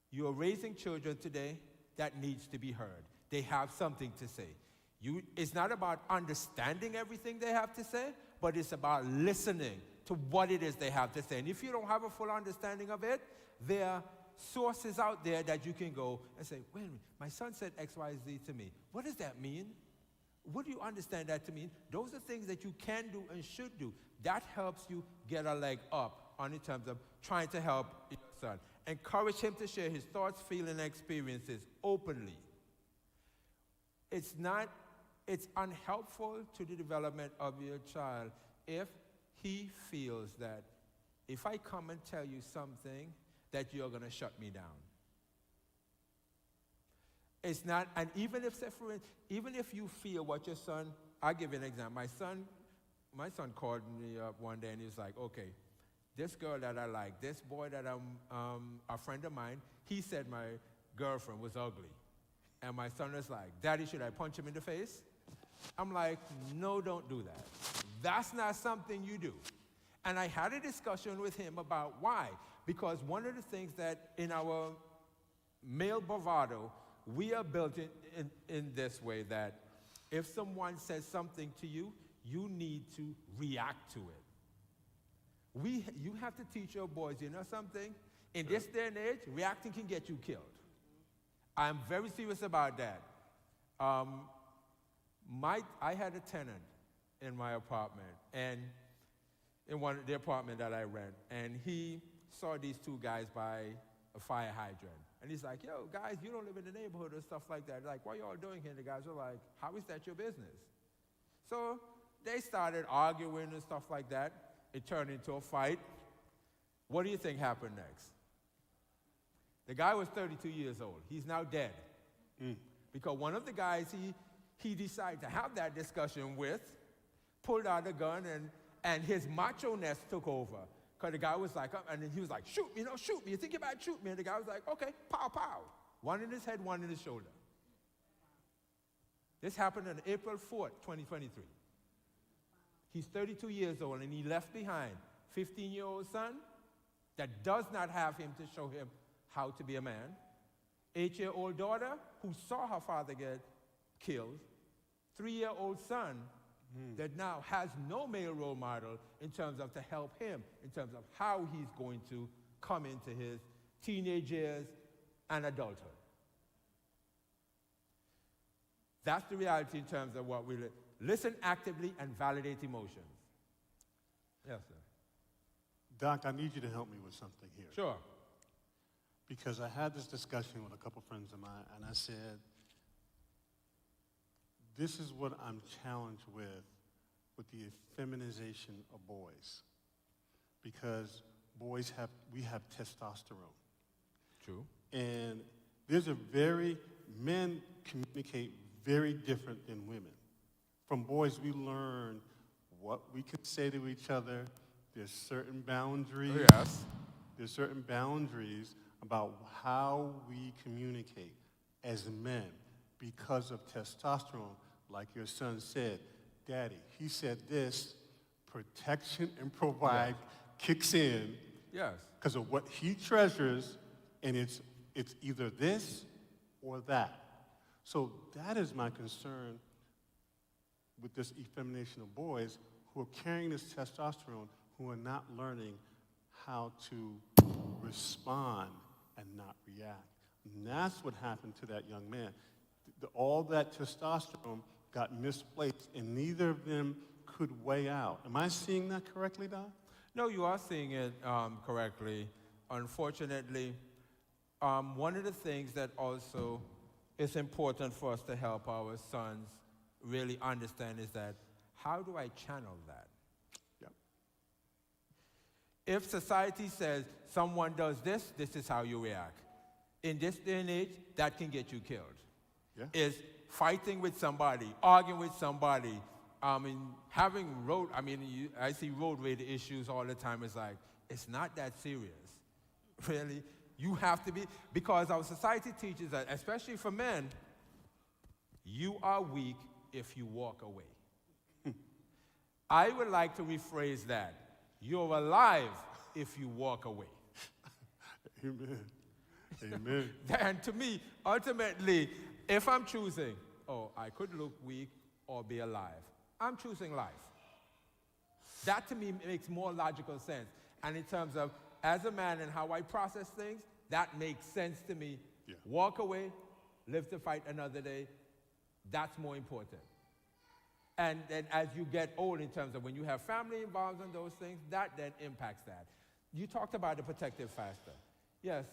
You are raising children today that needs to be heard. They have something to say. It's not about understanding everything they have to say, but it's about listening to what it is they have to say. And if you don't have a full understanding of it, there are sources out there that you can go and say, wait a minute, my son said X, Y, Z to me. What does that mean? What do you understand that to mean? Those are things that you can do and should do. That helps you get a leg up on in terms of trying to help your son. Encourage him to share his thoughts, feelings, and experiences openly. It's unhelpful to the development of your child if he feels that if I come and tell you something, that you're going to shut me down. It's not, and even if you feel what your son, I'll give you an example. My son called me up one day and he was like, okay, this girl that I like, this boy that I'm a friend of mine, he said my girlfriend was ugly. And my son was like, Daddy, should I punch him in the face? I'm like, no, don't do that. That's not something you do. And I had a discussion with him about why. Because one of the things that in our male bravado, we are built in this way that if someone says something to you, you need to react to it. You have to teach your boys, you know something? In this day and age, reacting can get you killed. I'm very serious about that. I had a tenant in my apartment, and in the apartment that I rent, and he saw these two guys by a fire hydrant. And he's like, yo, guys, you don't live in the neighborhood or stuff like that. Like, what y'all doing here? And the guys were like, how is that your business? So they started arguing and stuff like that. It turned into a fight. What do you think happened next? The guy was 32 years old. He's now dead. Because one of the guys he decided to have that discussion with pulled out a gun, and his macho-ness took over. Because the guy was like, and he was like, shoot me, no, shoot me. You think you might shoot me? And the guy was like, okay, pow, pow. One in his head, one in his shoulder. This happened on April 4th, 2023. He's 32 years old, and he left behind a 15-year-old son that does not have him to show him how to be a man, 8-year-old daughter who saw her father get killed, 3-year-old son that now has no male role model in terms of to help him, in terms of how he's going to come into his teenage years and adulthood. That's the reality in terms of what we listen actively and validate emotions. Yes, sir. Doc, I need you to help me with something here. Sure. Because I had this discussion with a couple friends of mine, and I said, this is what I'm challenged with the feminization of boys. Because we have testosterone. True. And men communicate very different than women. From boys, we learn what we can say to each other. There's certain boundaries. Yes. There's certain boundaries about how we communicate as men because of testosterone. Like your son said, Daddy, he said this, protection and provide kicks in because of what he treasures, and it's either this or that. So that is my concern with this effemination of boys who are carrying this testosterone, who are not learning how to respond and not react. And that's what happened to that young man. All that testosterone got misplaced, and neither of them could weigh out. Am I seeing that correctly, Doc? No, you are seeing it correctly. Unfortunately, one of the things that also is important for us to help our sons really understand is that, how do I channel that? Yep. If society says someone does this, this is how you react. In this day and age, that can get you killed. Yeah. Is fighting with somebody, arguing with somebody, having I see road rage issues all the time. It's like, it's not that serious. Really, you have to be, because our society teaches that, especially for men, you are weak if you walk away. I would like to rephrase that. You're alive if you walk away. Amen. Amen. And to me, ultimately, if I'm choosing, I could look weak or be alive, I'm choosing life. That to me makes more logical sense. And in terms of, as a man and how I process things, that makes sense to me. Yeah. Walk away, live to fight another day, that's more important. And then as you get old, in terms of when you have family involved in those things, that then impacts that. You talked about the protective factor. Yes,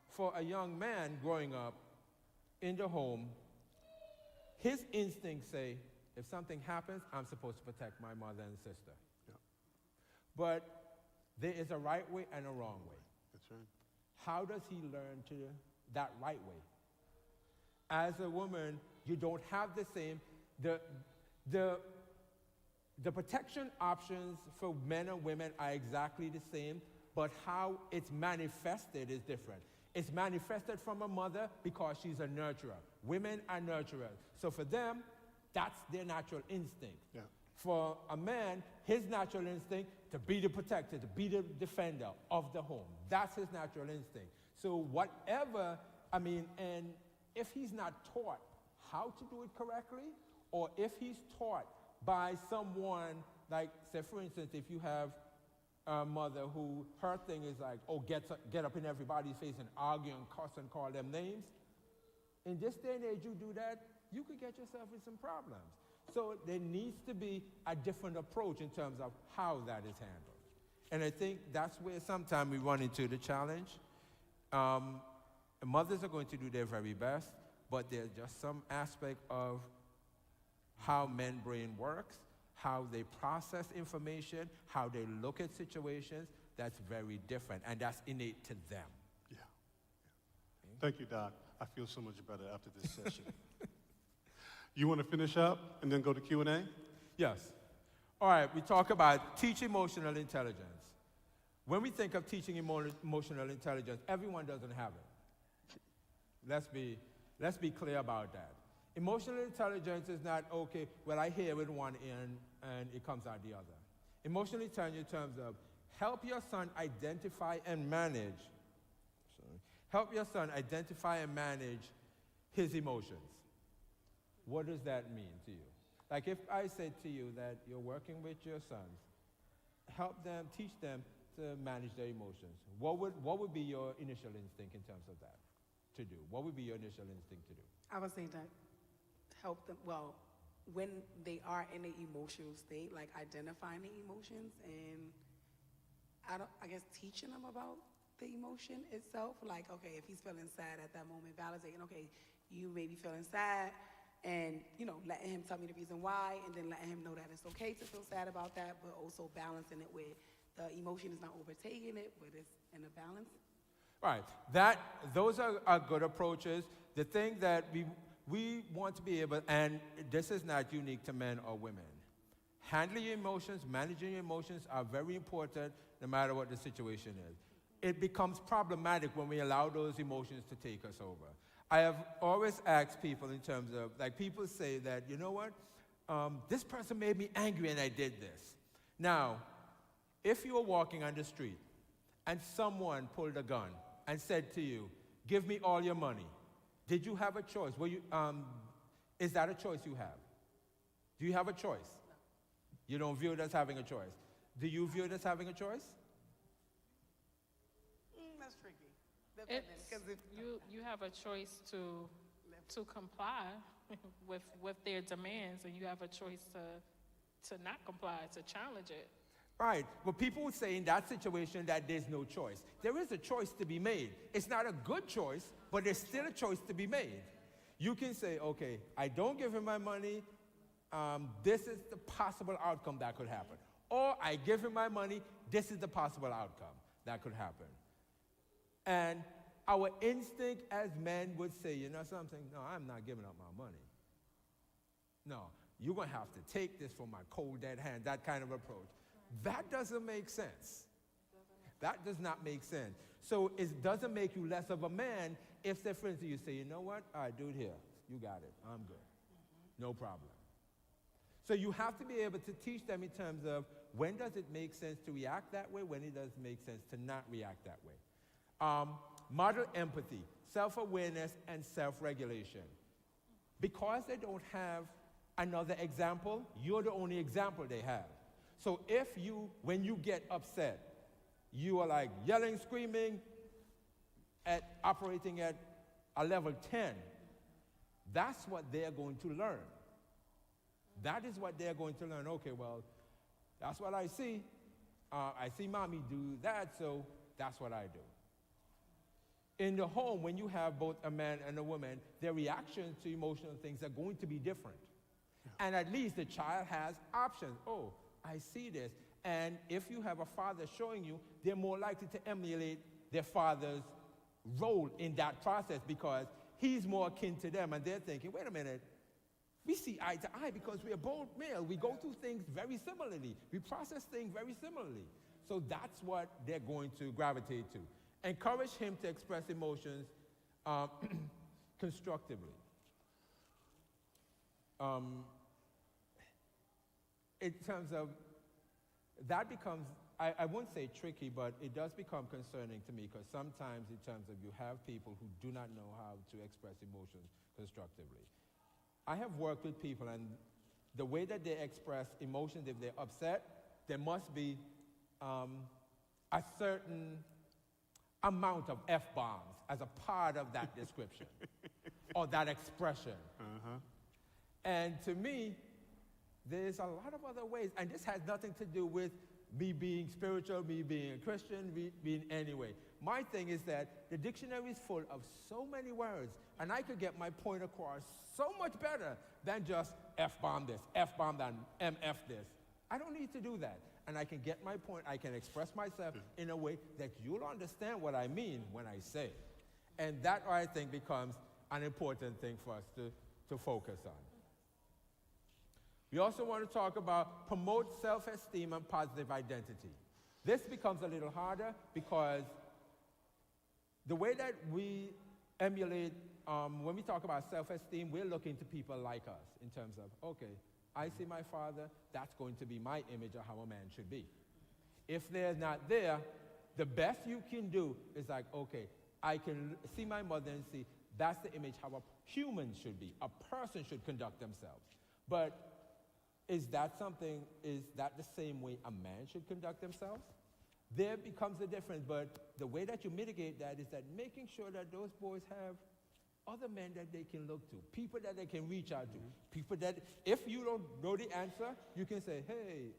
for a young man growing up in the home, his instincts say, if something happens, I'm supposed to protect my mother and sister. Yeah. But there is a right way and a wrong way. That's right. How does he learn to that right way? As a woman, you don't have the same, the protection options for men and women are exactly the same, but how it's manifested is different. It's manifested from a mother because she's a nurturer. Women are nurturers. So for them, that's their natural instinct. Yeah. For a man, his natural instinct to be the protector, to be the defender of the home. That's his natural instinct. So whatever, and if he's not taught how to do it correctly, or if he's taught by someone, like, say, for instance, if you have a mother who, her thing is like, get up in everybody's face and argue and cuss and call them names. In this day and age, you do that, you could get yourself in some problems. So there needs to be a different approach in terms of how that is handled. And I think that's where sometimes we run into the challenge. Mothers are going to do their very best, but there's just some aspect of how men's brain works, how they process information, how they look at situations, that's very different, and that's innate to them. Yeah. Thank you, Doc. I feel so much better after this session. You want to finish up and then go to Q&A? Yes. All right, we talk about teach emotional intelligence. When we think of teaching emotional intelligence, everyone doesn't have it. Let's be clear about that. Emotional intelligence is not, okay, well, I hear with one ear and it comes out the other. Emotional intelligence in terms of help your son identify and manage his emotions. What does that mean to you? Like if I said to you that you're working with your sons, help them, teach them to manage their emotions. What would be your initial instinct in terms of that to do? What would be your initial instinct to do? I would say that help them, well, when they are in an emotional state, like identifying the emotions and I guess teaching them about the emotion itself. Like, okay, if he's feeling sad at that moment, validating, okay, you may be feeling sad, and, you know, letting him tell me the reason why, and then letting him know that it's okay to feel sad about that, but also balancing it with the emotion is not overtaking it, but it's in a balance. Right. Those are good approaches. The thing that we want to be able, and this is not unique to men or women, handling your emotions, managing your emotions are very important no matter what the situation is. It becomes problematic when we allow those emotions to take us over. I have always asked people in terms of, like people say that, you know what, this person made me angry and I did this. Now, if you were walking on the street and someone pulled a gun and said to you, give me all your money, did you have a choice? Is that a choice you have? Do you have a choice? You don't view it as having a choice. Do you view it as having a choice? That's tricky. You have a choice to comply with their demands, and you have a choice to not comply, to challenge it. Right. But people would say in that situation that there's no choice. There is a choice to be made. It's not a good choice, but there's still a choice to be made. You can say, okay, I don't give him my money. This is the possible outcome that could happen. Or I give him my money. This is the possible outcome that could happen. And our instinct as men would say, you know something? No, I'm not giving up my money. No, you're going to have to take this from my cold, dead hand, that kind of approach. That doesn't make sense. That does not make sense. So it doesn't make you less of a man if, say, for instance, you say, you know what? All right, dude, here. You got it. I'm good. No problem. So you have to be able to teach them in terms of when does it make sense to react that way, when it does make sense to not react that way. Model empathy, self-awareness, and self-regulation. Because they don't have another example, you're the only example they have. So if when you get upset, you are like yelling, screaming, operating at a level 10, that's what they're going to learn. That is what they're going to learn. Okay, well, that's what I see. I see mommy do that, so that's what I do. In the home, when you have both a man and a woman, their reactions to emotional things are going to be different. Yeah. And at least the child has options. Oh, I see this. And if you have a father showing you, they're more likely to emulate their father's role in that process because he's more akin to them. And they're thinking, wait a minute, we see eye to eye because we are both male. We go through things very similarly. We process things very similarly. So that's what they're going to gravitate to. Encourage him to express emotions constructively. In terms of, that becomes, I won't say tricky, but it does become concerning to me because sometimes in terms of you have people who do not know how to express emotions constructively. I have worked with people and the way that they express emotions, if they're upset, there must be a certain amount of F-bombs as a part of that description or that expression. Uh-huh. And to me, there's a lot of other ways, and this has nothing to do with me being spiritual, me being a Christian, me being any way. My thing is that the dictionary is full of so many words, and I could get my point across so much better than just F-bomb this, F-bomb that, MF this. I don't need to do that. And I can get my point, I can express myself in a way that you'll understand what I mean when I say it. And that, I think, becomes an important thing for us to focus on. We also want to talk about promote self-esteem and positive identity. This becomes a little harder because the way that we emulate, when we talk about self-esteem, we're looking to people like us in terms of, okay, I see my father, that's going to be my image of how a man should be. If they're not there, the best you can do is like, okay, I can see my mother and see that's the image how a human should be. A person should conduct themselves. But is that the same way a man should conduct themselves? There becomes a difference, but the way that you mitigate that is that making sure that those boys have other men that they can look to, people that they can reach out to, people that, if you don't know the answer, you can say, hey,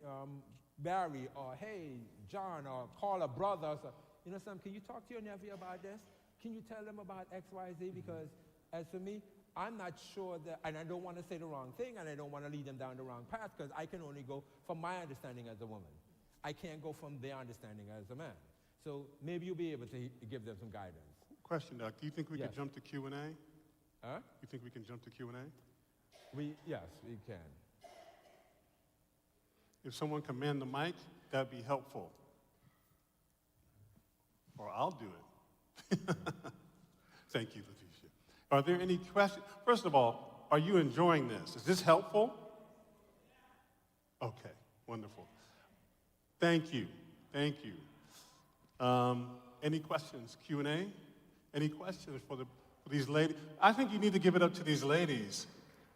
Barry, or hey, John, or call a brother, or, you know, can you talk to your nephew about this? Can you tell them about X, Y, Z? Because as for me, I'm not sure that, and I don't want to say the wrong thing, and I don't want to lead them down the wrong path, because I can only go from my understanding as a woman. I can't go from their understanding as a man. So maybe you'll be able to give them some guidance. Question, Doc. Do you think we Yes. could jump to Q&A? Huh? You think we can jump to Q&A? Yes, we can. If someone can man the mic, that'd be helpful. Or I'll do it. Thank you, Leticia. Are there any questions? First of all, are you enjoying this? Is this helpful? Okay, wonderful. Thank you. Thank you. Any questions? Q&A? Any questions for these ladies? I think you need to give it up to these ladies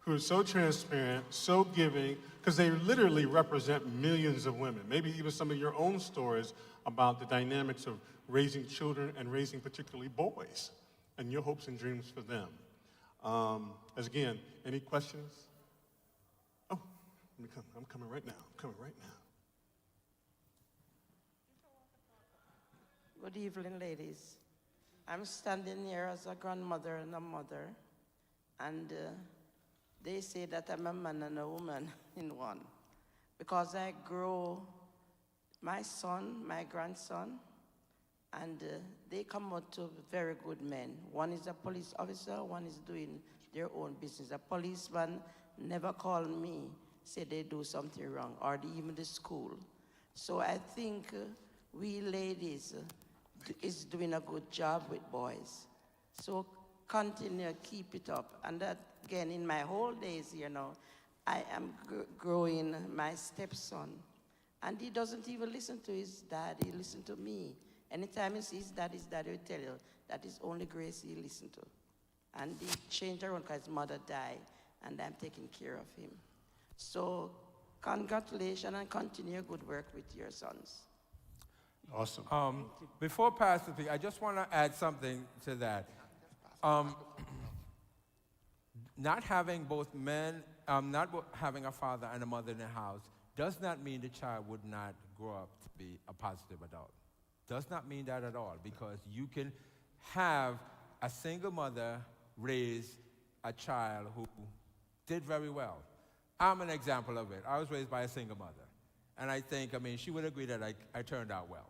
who are so transparent, so giving, because they literally represent millions of women. Maybe even some of your own stories about the dynamics of raising children and raising particularly boys and your hopes and dreams for them. Again, any questions? Oh, I'm coming right now. Good evening, ladies. I'm standing here as a grandmother and a mother, and they say that I'm a man and a woman in one, because I grow my son, my grandson, and they come out to very good men. One is a police officer, one is doing their own business. A policeman never called me, say they do something wrong, or even the school. So I think we ladies is doing a good job with boys. So continue, keep it up. And that, again, in my whole days, you know, I am growing my stepson. And he doesn't even listen to his dad, he listens to me. Anytime he sees his dad will tell you that is only Grace he listens to. And he changed around because his mother died, and I'm taking care of him. So congratulations and continue good work with your sons. Awesome. Before Pastor speaks, I just want to add something to that. Not having both men, having a father and a mother in the house does not mean the child would not grow up to be a positive adult. Does not mean that at all, because you can have a single mother raise a child who did very well. I'm an example of it. I was raised by a single mother. And I think, she would agree that I turned out well.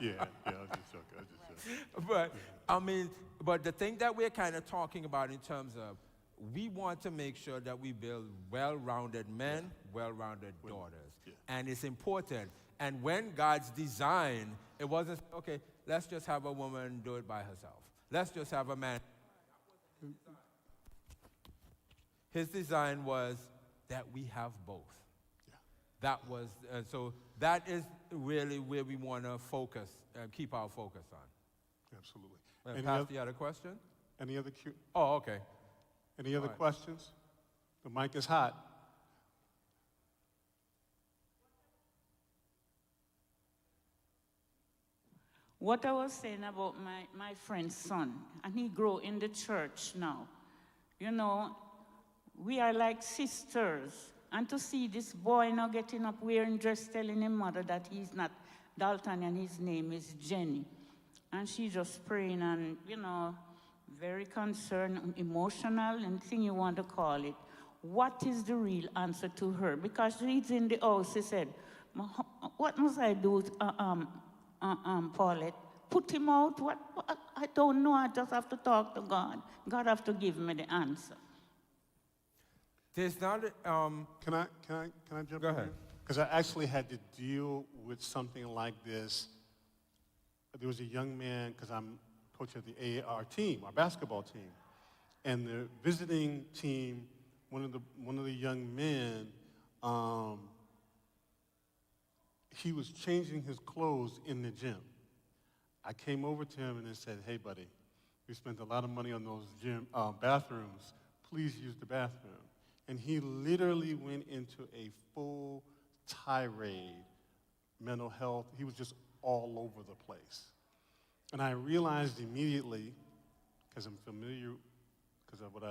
Yeah, I'll just joke. But the thing that we're kind of talking about in terms of, we want to make sure that we build well-rounded men, well-rounded daughters. Yeah. And it's important. And when God's design, it wasn't, okay, let's just have a woman do it by herself. Let's just have a man. His design was that we have both. That was, so that is really where we want to focus, keep our focus on. Absolutely. Pastor, you had a question? Any other Oh, okay. Any other questions? The mic is hot. What I was saying about my friend's son, and he grew in the church now. You know, we are like sisters. And to see this boy now getting up wearing dress, telling his mother that he's not Dalton and his name is Jenny. And she just praying and, you know, very concerned, emotional, anything you want to call it. What is the real answer to her? Because she's in the house, she said, what must I do, Paulette? Put him out? What? I don't know. I just have to talk to God. God have to give me the answer. There's not, Can I jump Go in? ahead. Because I actually had to deal with something like this. There was a young man, because I'm coach of the AR team, our basketball team, and the visiting team, one of the young men, he was changing his clothes in the gym. I came over to him and I said, "Hey, buddy, we spent a lot of money on those gym bathrooms. Please use the bathroom." And he literally went into a full tirade, mental health. He was just all over the place. And I realized immediately, because I'm familiar, because of what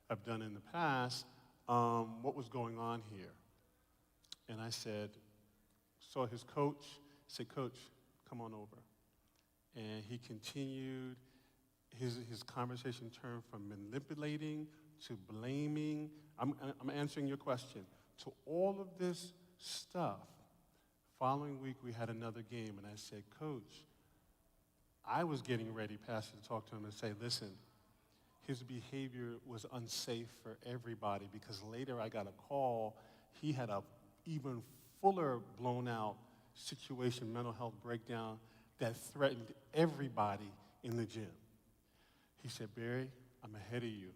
I've done in the past, what was going on here. And I saw his coach, said, "Coach, come on over." And he continued, his conversation turned from manipulating to blaming. I'm answering your question. To all of this stuff. Following week, we had another game, and I said, "Coach," I was getting ready, Pastor, to talk to him and say, "Listen, his behavior was unsafe for everybody," because later I got a call. He had a even fuller blown out situation, mental health breakdown, that threatened everybody in the gym. He said, "Barry, I'm ahead of you."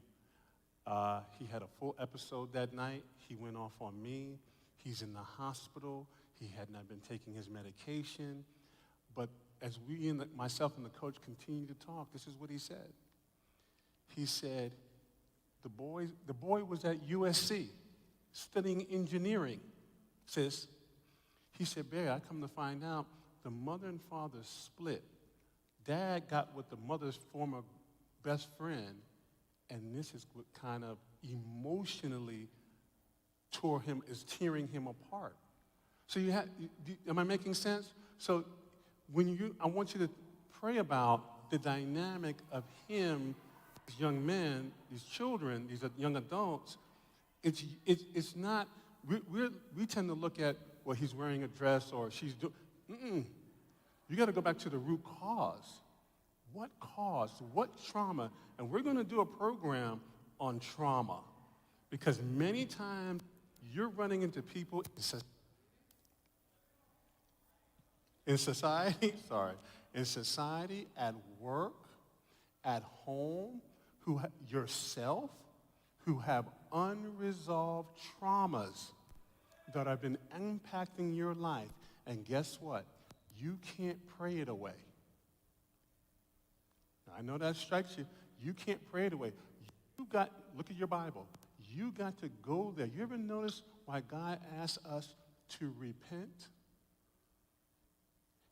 He had a full episode that night. He went off on me. He's in the hospital. He had not been taking his medication. But as myself and the coach continued to talk, this is what he said. He said, the boy was at USC studying engineering, sis. He said, "Barry, I come to find out the mother and father split. Dad got with the mother's former best friend, and this is what kind of emotionally tearing him apart." So am I making sense? So I want you to pray about the dynamic of him, these young men, these children, these young adults. It's not, we tend to look at, well, he's wearing a dress or she's doing, you got to go back to the root cause. What caused, what trauma? And we're going to do a program on trauma, because many times you're running into people in society, at work, at home, yourself, who have unresolved traumas that have been impacting your life. And guess what? You can't pray it away. Now, I know that strikes you. You can't pray it away. Look at your Bible. You got to go there. You ever notice why God asks us to repent?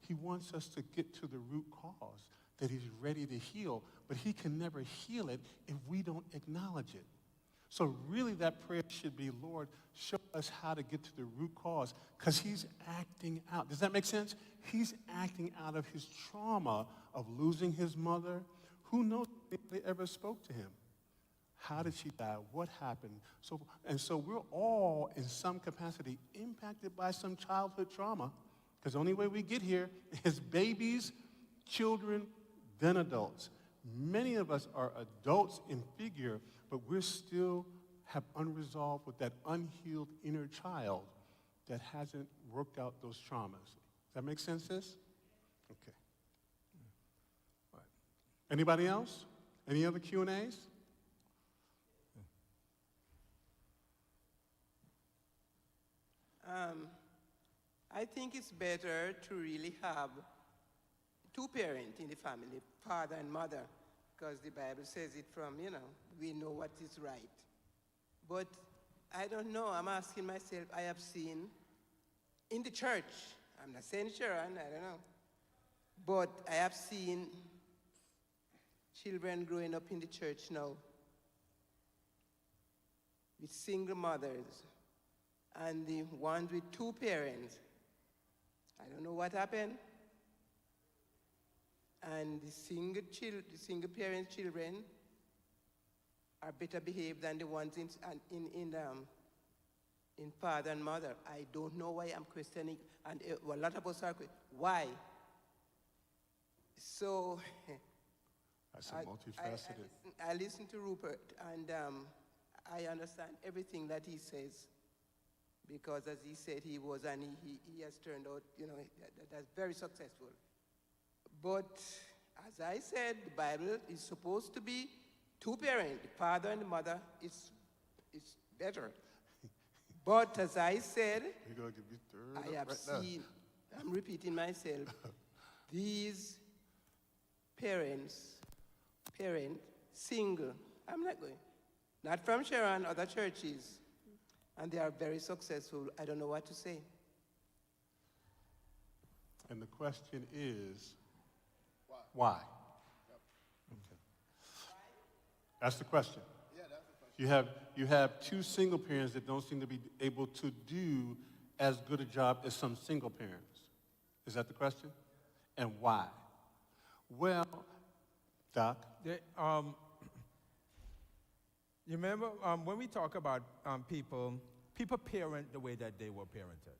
He wants us to get to the root cause that he's ready to heal, but he can never heal it if we don't acknowledge it. So really that prayer should be, "Lord, show us how to get to the root cause," because he's acting out. Does that make sense? He's acting out of his trauma of losing his mother. Who knows if they ever spoke to him? How did she die? What happened? So we're all, in some capacity, impacted by some childhood trauma, because the only way we get here is babies, children, then adults. Many of us are adults in figure, but we still have unresolved with that unhealed inner child that hasn't worked out those traumas. Does that make sense, sis? Okay. All right. Anybody else? Any other Q&As? I think it's better to really have two parents in the family, father and mother, because the Bible says it from, we know what is right. But I don't know, I'm asking myself, I have seen in the church, I'm not saying Sharon, I don't know, but I have seen children growing up in the church now with single mothers and the ones with two parents. I don't know what happened. And the single parent children are better behaved than the ones in father and mother. I don't know why. I'm questioning, and a lot of us are questioning why. So That's a multifaceted. I listen to Rupert, and I understand everything that he says, because as he said, he was, and he has turned out, that's very successful. But as I said, the Bible is supposed to be two-parent, the father and the mother. It's better. But as I said, You're going to give me third I have right seen, I'm repeating myself, these parent, single, I'm not going, not from Sharon, other churches, and they are very successful. I don't know what to say. And the question is, why? Okay. That's the question. Yeah, that's the question. You have two single parents that don't seem to be able to do as good a job as some single parents. Is that the question? And why? Well, Doc, You remember when we talk about people parent the way that they were parented.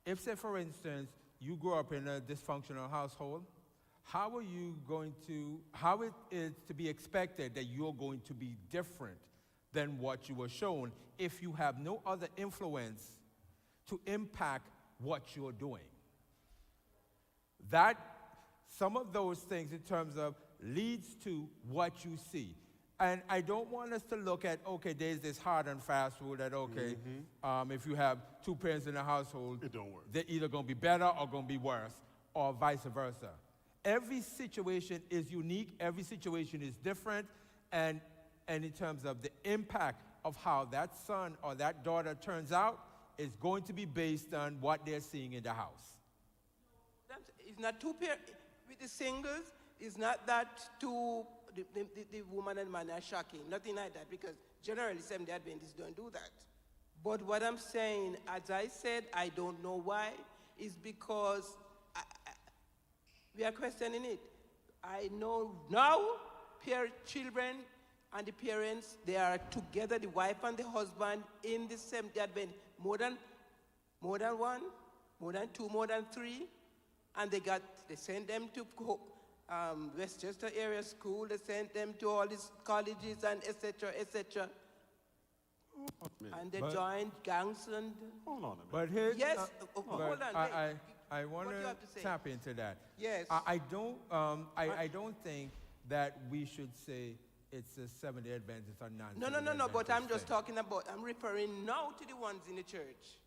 If, say, for instance, you grew up in a dysfunctional household, how it is to be expected that you're going to be different than what you were shown if you have no other influence to impact what you're doing? That, some of those things in terms of leads to what you see. And I don't want us to look at, okay, there's this hard and fast rule that, okay, if you have two parents in a household, it don't work. they're either going to be better or going to be worse, or vice versa. Every situation is unique. Every situation is different. And in terms of the impact of how that son or that daughter turns out is going to be based on what they're seeing in the house. It's not two parents. With the singles, it's not that two, the woman and man are shocking. Nothing like that, because generally Seventh-day Adventists don't do that. But what I'm saying, as I said, I don't know why, is because we are questioning it. I know now children and the parents, they are together, the wife and the husband, in the Seventh-day Adventist, more than one, more than two, more than three, and they send them to Westchester area school, they sent them to all these colleges and etc., etc. And they joined gangs and... Hold on a minute. But here's... Yes, but hold on, wait. I want What do you have to say? to tap into that. Yes. I don't think that we should say it's a Seventh-day Adventist or non-Seventh-day No, but I'm Adventist just thing. talking about, I'm referring now to the ones in the church.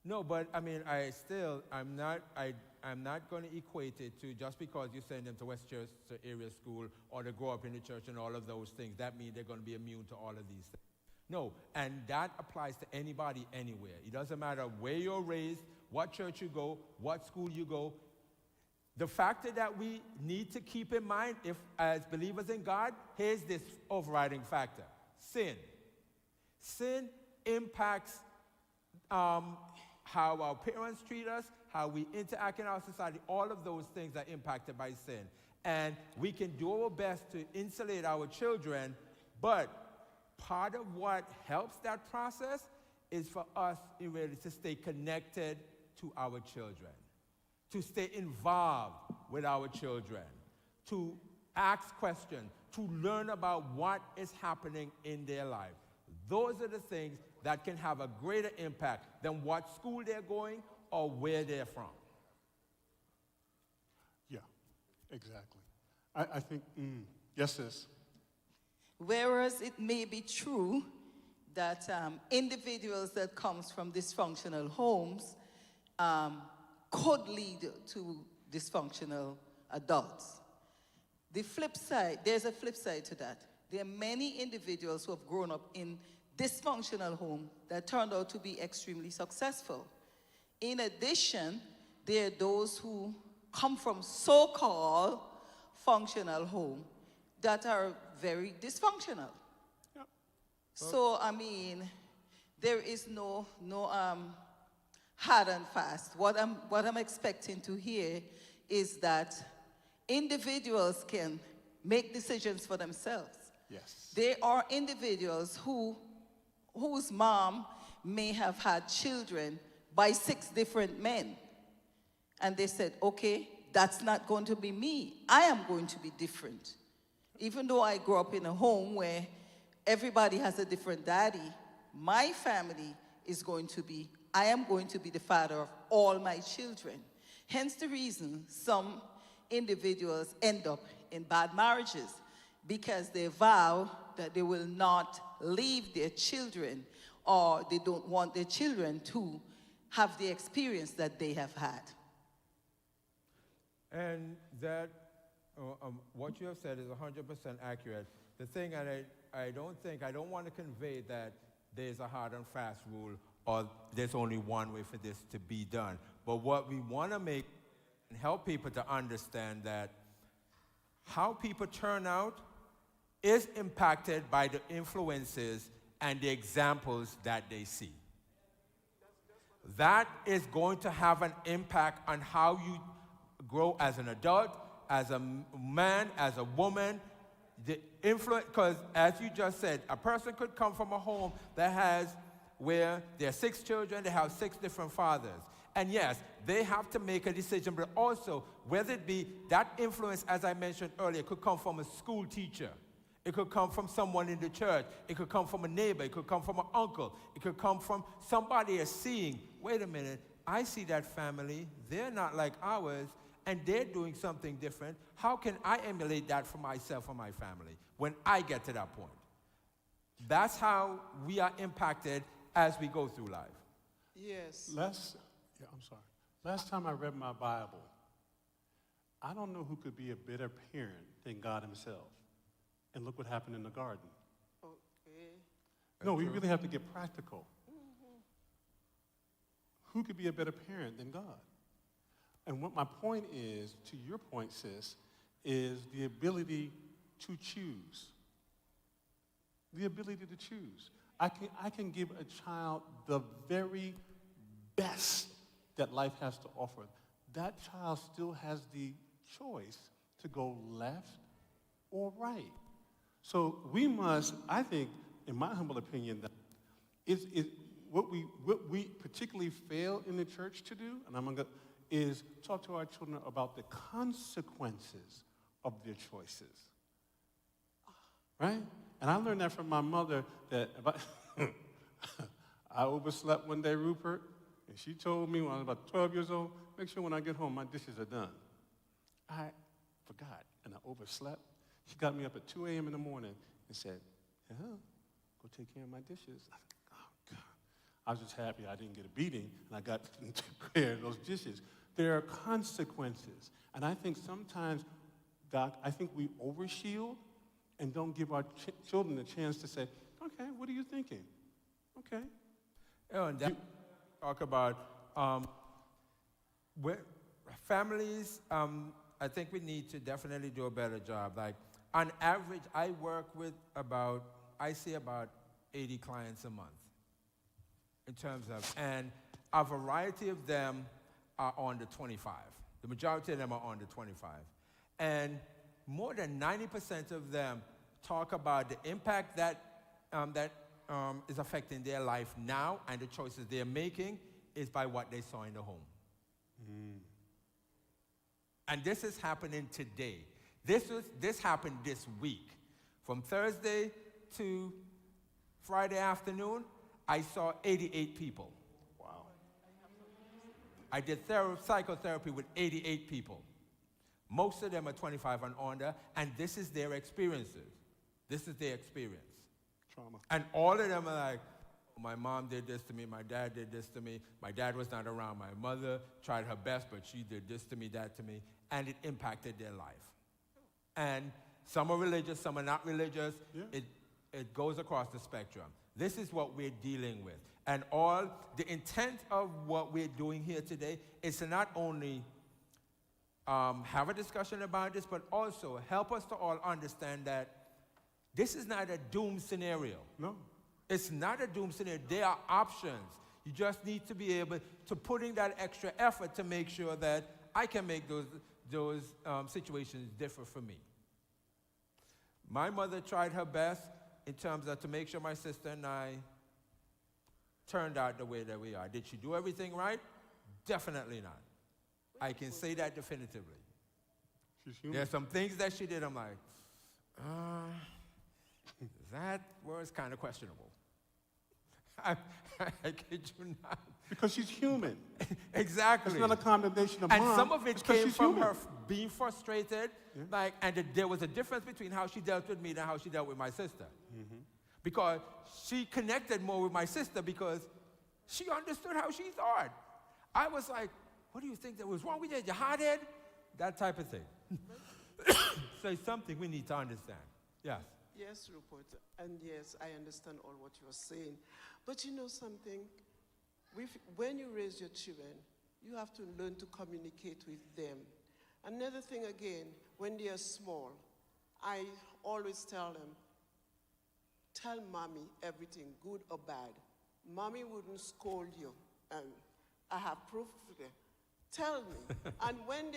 No, but I mean, I'm not going to equate it to just because you send them to Westchester area school or they grow up in the church and all of those things, that means they're going to be immune to all of these things. No, and that applies to anybody anywhere. It doesn't matter where you're raised, what church you go, what school you go. The factor that we need to keep in mind, if as believers in God, here's this overriding factor: sin. Sin impacts how our parents treat us, how we interact in our society. All of those things are impacted by sin. And we can do our best to insulate our children, but part of what helps that process is for us really to stay connected to our children, to stay involved with our children, to ask questions, to learn about what is happening in their life. Those are the things that can have a greater impact than what school they're going or where they're from. Yeah, exactly. I think, yes, sis. Whereas it may be true that individuals that comes from dysfunctional homes could lead to dysfunctional adults. The flip side, there's a flip side to that. There are many individuals who have grown up in dysfunctional homes that turned out to be extremely successful. In addition, there are those who come from so-called functional home that are very dysfunctional. Yep. So, I mean, there is no hard and fast. What I'm expecting to hear is that individuals can make decisions for themselves. Yes. There are individuals whose mom may have had children by 6 different men. And they said, okay, that's not going to be me. I am going to be different. Even though I grew up in a home where everybody has a different daddy, my family is going to be, I am going to be the father of all my children. Hence the reason some individuals end up in bad marriages, because they vow that they will not leave their children, or they don't want their children to have the experience that they have had. And that, what you have said is 100% accurate. The thing I don't want to convey that there's a hard and fast rule or there's only one way for this to be done. But what we want to make and help people to understand that how people turn out is impacted by the influences and the examples that they see. That is going to have an impact on how you grow as an adult, as a man, as a woman. The influence, because as you just said, a person could come from a home that has, where there are 6 children, they have 6 different fathers. And yes, they have to make a decision, but also, whether it be that influence, as I mentioned earlier, could come from a school teacher. It could come from someone in the church. It could come from a neighbor. It could come from an uncle. It could come from somebody is seeing, wait a minute, I see that family, they're not like ours, and they're doing something different. How can I emulate that for myself or my family when I get to that point? That's how we are impacted as we go through life. Yes. Last time I read my Bible, I don't know who could be a better parent than God himself. And look what happened in the garden. Okay. No, we really have to get practical. Who could be a better parent than God? And what my point is, to your point, sis, is the ability to choose. The ability to choose. I can give a child the very best that life has to offer. That child still has the choice to go left or right. So we must, I think, in my humble opinion, that what we particularly fail in the church to do, and I'm going to, is talk to our children about the consequences of their choices. Right? And I learned that from my mother, that I overslept one day, Rupert, and she told me when I was about 12 years old, make sure when I get home my dishes are done. I forgot, and I overslept. She got me up at 2 a.m. in the morning and said, go take care of my dishes. Oh, God. I was just happy I didn't get a beating, and I got to take care of those dishes. There are consequences. And I think sometimes, Doc, I think we overshield and don't give our children a chance to say, okay, what are you thinking? Okay. And that talk about families, I think we need to definitely do a better job. Like, on average, I see about 80 clients a month in terms of, and a variety of them are under 25. The majority of them are under 25. And more than 90% of them talk about the impact that is affecting their life now, and the choices they're making is by what they saw in the home. And this is happening today. This happened this week. From Thursday to Friday afternoon, I saw 88 people. Wow. I did psychotherapy with 88 people. Most of them are 25 and under, and this is their experiences. This is their experience. Trauma. And all of them are like, my mom did this to me, my dad did this to me, my dad was not around, my mother tried her best, but she did this to me, that to me, and it impacted their life. And some are religious, some are not religious. Yeah. It goes across the spectrum. This is what we're dealing with. And all the intent of what we're doing here today is to not only have a discussion about this, but also help us to all understand that this is not a doom scenario. No. It's not a doom scenario. There are options. You just need to be able to put in that extra effort to make sure that I can make those situations differ for me. My mother tried her best in terms of to make sure my sister and I turned out the way that we are. Did she do everything right? Definitely not. I can say that definitively. She's human. There's some things that she did, I'm like, that was kind of questionable. I kid you not. Because she's human. Exactly. It's not a condemnation of And mom. some of it it's 'cause came she's from human. her being frustrated, there was a difference between how she dealt with me than how she dealt with my sister. Because she connected more with my sister because she understood how she thought. I was like, what do you think that was wrong with you? You hard-head? That type of thing. So it's something we need to understand. Yes. Yes, Rupert, and yes, I understand all what you're saying. But you know something? When you raise your children, you have to learn to communicate with them. Another thing again, when they are small, I always tell them, tell mommy everything, good or bad. Mommy wouldn't scold you, and I have proof of it. Tell me. And when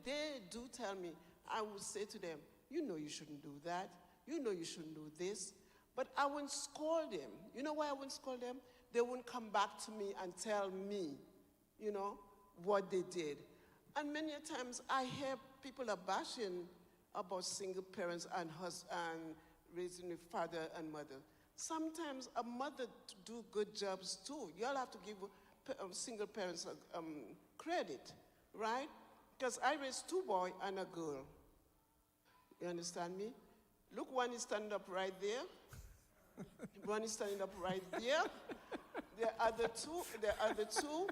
they do tell me, I would say to them, you know you shouldn't do that. You know you shouldn't do this. But I wouldn't scold them. You know why I wouldn't scold them? They wouldn't come back to me and tell me, you know, what they did. And many a times I hear people are bashing about single parents and raising a father and mother. Sometimes a mother do good jobs too. You all have to give single parents credit, right? Because I raised 2 boys and a girl. You understand me? Look, one is standing up right there. One is standing up right there. The other two,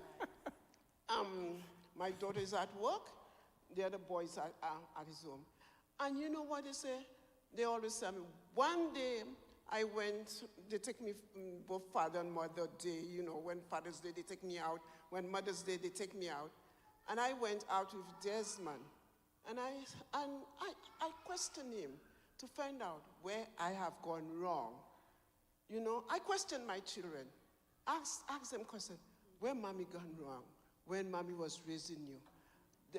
my daughter is at work. The other boy is at his home. And you know what they say? They always tell me, one day I went, they take me both Father and Mother Day, you know, when Father's Day they take me out, when Mother's Day they take me out. And I went out with Desmond. And I questioned him to find out where I have gone wrong. You know, I question my children. Ask them questions. Where mommy gone wrong? When mommy was raising you?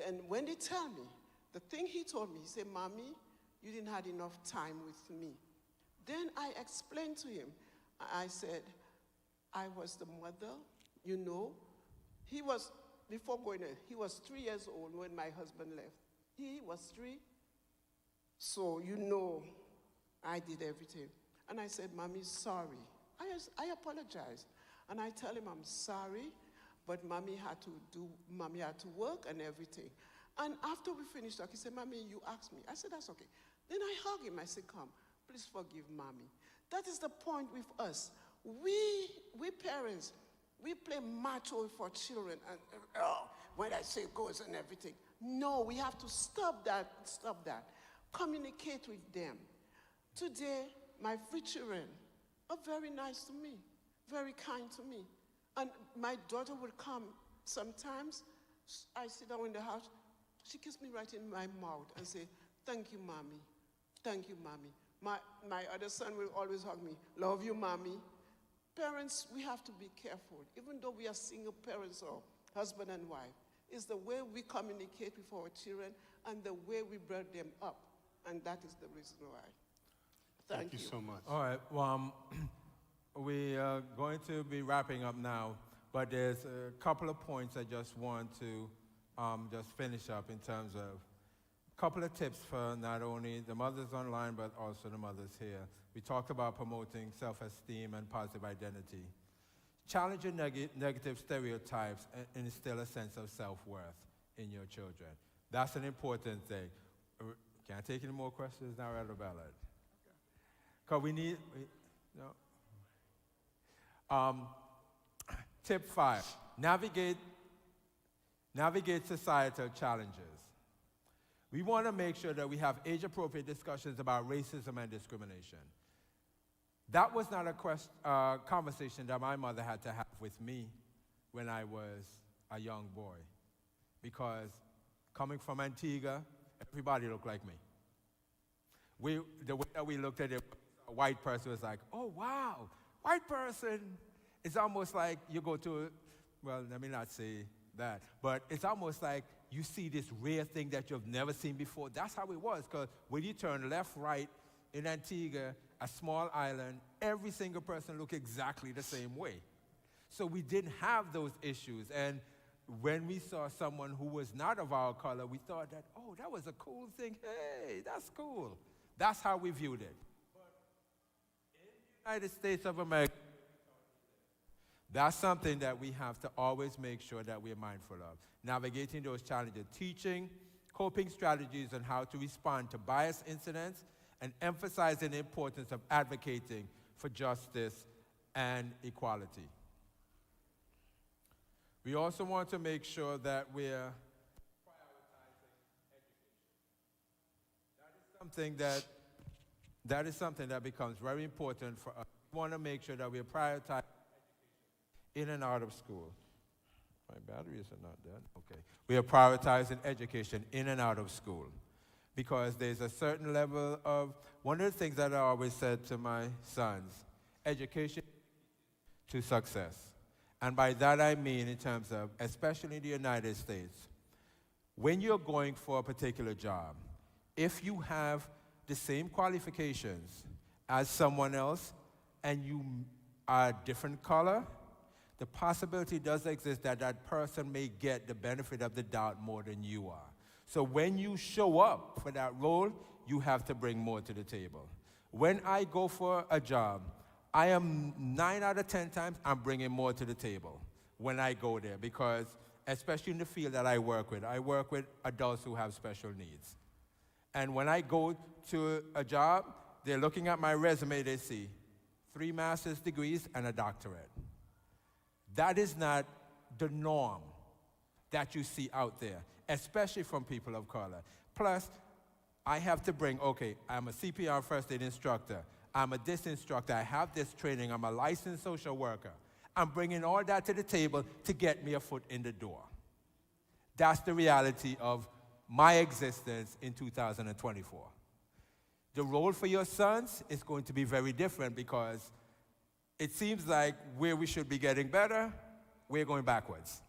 And when they tell me, the thing he told me, he said, Mommy, you didn't have enough time with me. Then I explained to him. I said, I was the mother, you know. He was, before going there, he was 3 years old when my husband left. He was 3. So, you know, I did everything. And I said, Mommy, sorry. I apologize. And I tell him I'm sorry, but Mommy had to work and everything. And after we finished talking, he said, Mommy, you asked me. I said, that's okay. Then I hugged him. I said, come, please forgive Mommy. That is the point with us. We parents, we play macho for children. And when I say goes and everything. No, we have to stop that. Communicate with them. Today, my 3 children are very nice to me, very kind to me. And my daughter will come sometimes. I sit down in the house. She kisses me right in my mouth and say, thank you, Mommy. Thank you, Mommy. My other son will always hug me. Love you, Mommy. Parents, we have to be careful. Even though we are single parents or husband and wife, it's the way we communicate with our children and the way we bring them up. And that is the reason why. Thank you so much. All right. Well, we are going to be wrapping up now, but there's a couple of points I just want to just finish up in terms of a couple of tips for not only the mothers online, but also the mothers here. We talked about promoting self-esteem and positive identity. Challenging negative stereotypes and instill a sense of self-worth in your children. That's an important thing. Can I take any more questions now, Elder Ballard? Because we need, tip 5, navigate societal challenges. We want to make sure that we have age-appropriate discussions about racism and discrimination. That was not a conversation that my mother had to have with me when I was a young boy. Because coming from Antigua, everybody looked like me. The way that we looked at it, a white person was like, oh, wow, white person. It's almost like you go to, well, let me not say that, but it's almost like you see this rare thing that you've never seen before. That's how it was, because when you turn left, right in Antigua, a small island, every single person looked exactly the same way. So we didn't have those issues. And when we saw someone who was not of our color, we thought that, oh, that was a cool thing. Hey, that's cool. That's how we viewed it. But in the United States of America, that's something that we have to always make sure that we're mindful of. Navigating those challenges, teaching coping strategies on how to respond to bias incidents, and emphasizing the importance of advocating for justice and equality. We also want to make sure that we're prioritizing education. That is something that becomes very important for us. We want to make sure that we're prioritizing in and out of school. My batteries are not dead. Okay. We are prioritizing education in and out of school because there's a certain level of, one of the things that I always said to my sons, education to success. And by that I mean in terms of, especially in the United States, when you're going for a particular job, if you have the same qualifications as someone else and you are a different color, the possibility does exist that that person may get the benefit of the doubt more than you are. So when you show up for that role, you have to bring more to the table. When I go for a job, I am 9 out of 10 times, I'm bringing more to the table when I go there because, especially in the field that I work with adults who have special needs. And when I go to a job, they're looking at my resume, they see 3 master's degrees and a doctorate. That is not the norm that you see out there, especially from people of color. Plus, I have to bring, okay, I'm a CPR first aid instructor. I'm a this instructor. I have this training. I'm a licensed social worker. I'm bringing all that to the table to get me a foot in the door. That's the reality of my existence in 2024. The role for your sons is going to be very different because it seems like where we should be getting better, we're going backwards.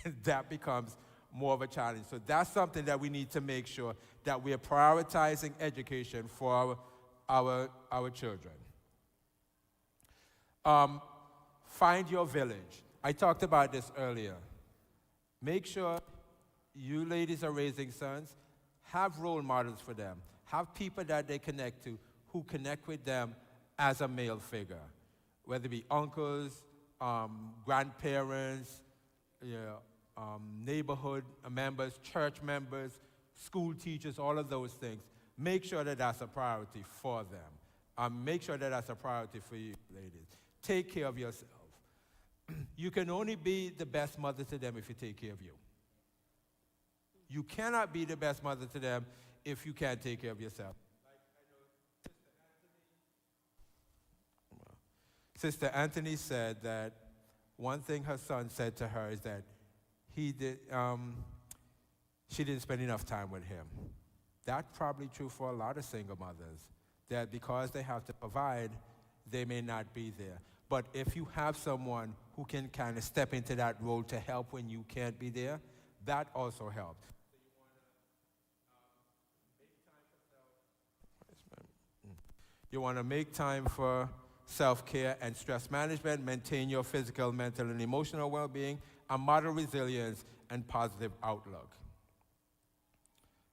And that becomes more of a challenge. So that's something that we need to make sure that we are prioritizing education for our children. Find your village. I talked about this earlier. Make sure you ladies are raising sons, have role models for them. Have people that they connect to who connect with them as a male figure, whether it be uncles, grandparents, neighborhood members, church members, school teachers, all of those things. Make sure that that's a priority for them. Make sure that that's a priority for you, ladies. Take care of yourself. You can only be the best mother to them if you take care of you. You cannot be the best mother to them if you can't take care of yourself. Sister Anthony said that one thing her son said to her is that she didn't spend enough time with him. That's probably true for a lot of single mothers, that because they have to provide, they may not be there. But if you have someone who can kind of step into that role to help when you can't be there, that also helps. You want to make time for self-care and stress management, maintain your physical, mental, and emotional well-being, and model resilience and positive outlook.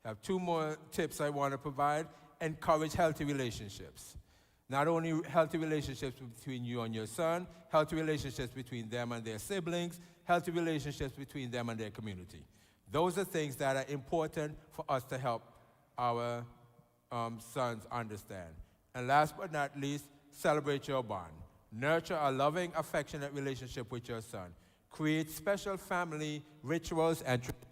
I have 2 more tips I want to provide. Encourage healthy relationships. Not only healthy relationships between you and your son, healthy relationships between them and their siblings, healthy relationships between them and their community. Those are things that are important for us to help our sons understand. And last but not least, celebrate your bond. Nurture a loving, affectionate relationship with your son. Create special family rituals and traditions.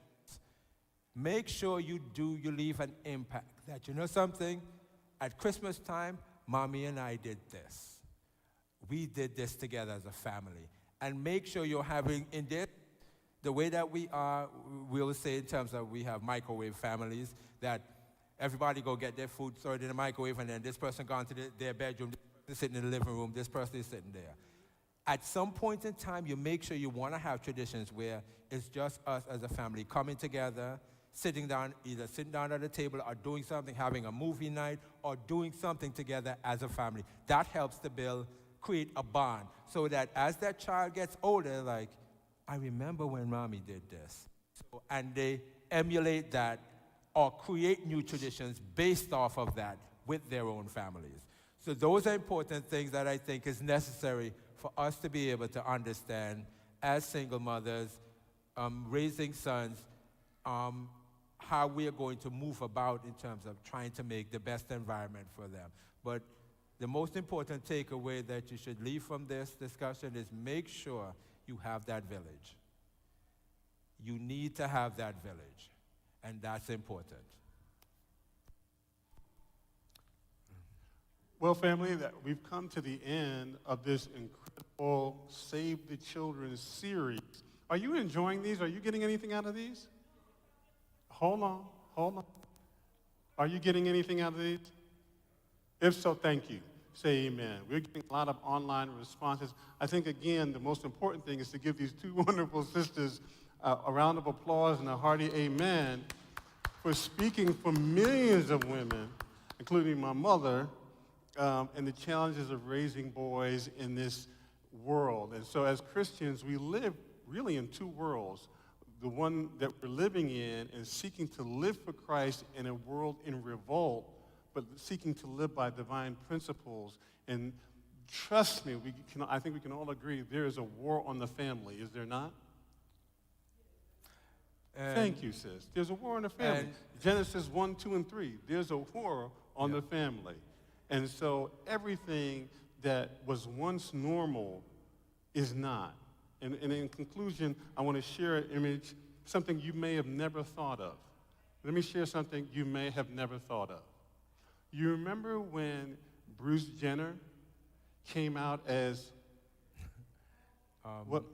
Make sure you leave an impact. That you know something? At Christmas time, Mommy and I did this. We did this together as a family. And make sure you're having in this, the way that we are, we'll say in terms of we have microwave families, that everybody go get their food sorted in the microwave, and then this person gone to their bedroom, this person sitting in the living room, this person is sitting there. At some point in time, you make sure you want to have traditions where it's just us as a family coming together, sitting down, either sitting down at a table or doing something, having a movie night, or doing something together as a family. That helps to create a bond, so that as that child gets older, like, I remember when mommy did this. So, and they emulate that or create new traditions based off of that with their own families. So those are important things that I think is necessary for us to be able to understand as single mothers, raising sons, how we are going to move about in terms of trying to make the best environment for them. But the most important takeaway that you should leave from this discussion is make sure you have that village. You need to have that village, and that's important. Well, family, that we've come to the end of this incredible Save the Children series. Are you enjoying these? Are you getting anything out of these? Hold on. Are you getting anything out of these? If so, thank you. Say amen. We're getting a lot of online responses. I think, again, the most important thing is to give these two wonderful sisters a round of applause and a hearty amen for speaking for millions of women, including my mother, and the challenges of raising boys in this world. And so as Christians, we live really in two worlds. The one that we're living in and seeking to live for Christ in a world in revolt, but seeking to live by divine principles. And trust me, I think we can all agree there is a war on the family, is there not? Thank you, sis. There's a war on the family. Genesis 1, 2, and 3. There's a war on the family. And so everything that was once normal is not. And in conclusion, I want to share an image, something you may have never thought of. Let me share something you may have never thought of. You remember when Bruce Jenner came out as,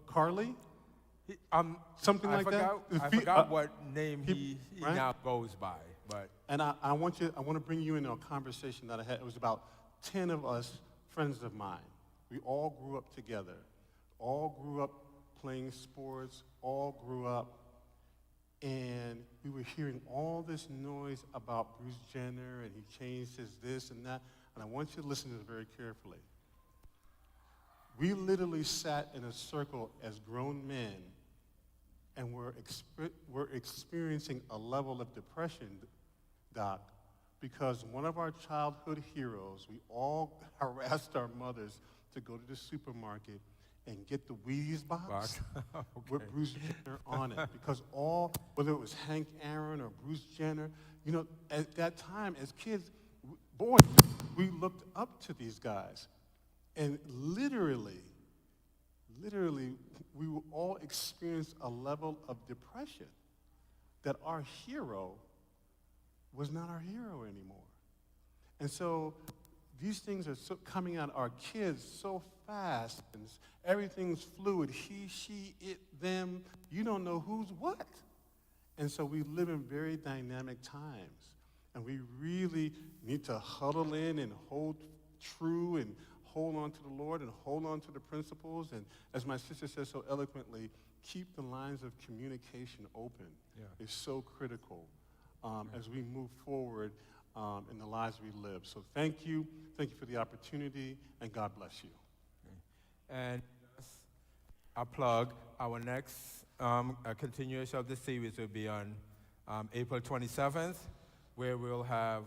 Carly? Something like that? I forgot what name he right? now goes by. But And I want to bring you into a conversation that I had. It was about 10 of us, friends of mine. We all grew up together. All grew up playing sports, all grew up, and we were hearing all this noise about Bruce Jenner, and he changed his this and that, and I want you to listen to this very carefully. We literally sat in a circle as grown men, and we're experiencing a level of depression, Doc, because one of our childhood heroes, we all harassed our mothers to go to the supermarket and get the Wheaties box with Bruce Jenner on it. Because whether it was Hank Aaron or Bruce Jenner, at that time as kids, boys, we looked up to these guys. And literally, we will all experience a level of depression that our hero was not our hero anymore. And so these things are coming at our kids so fast, and everything's fluid. He, she, it, them. You don't know who's what. And so we live in very dynamic times, and we really need to huddle in and hold true and hold on to the Lord and hold on to the principles. And as my sister says so eloquently, keep the lines of communication open. It's so critical as we move forward in the lives we live. So thank you for the opportunity, and God bless you. And a plug, our next continuation of the series will be on April 27th, where we'll have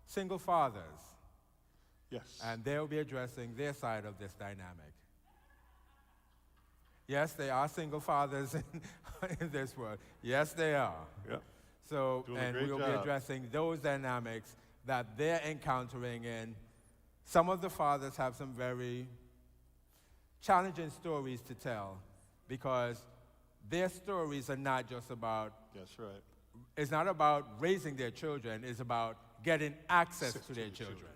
single fathers. Yes. And they'll be addressing their side of this dynamic. Yes, they are single fathers in this world. Yes, they are. Yep. So, Doing and a great we'll job. be addressing those dynamics that they're encountering. And some of the fathers have some very challenging stories to tell, because their stories are not just about, That's right. it's not about raising their children, it's about getting access to their children.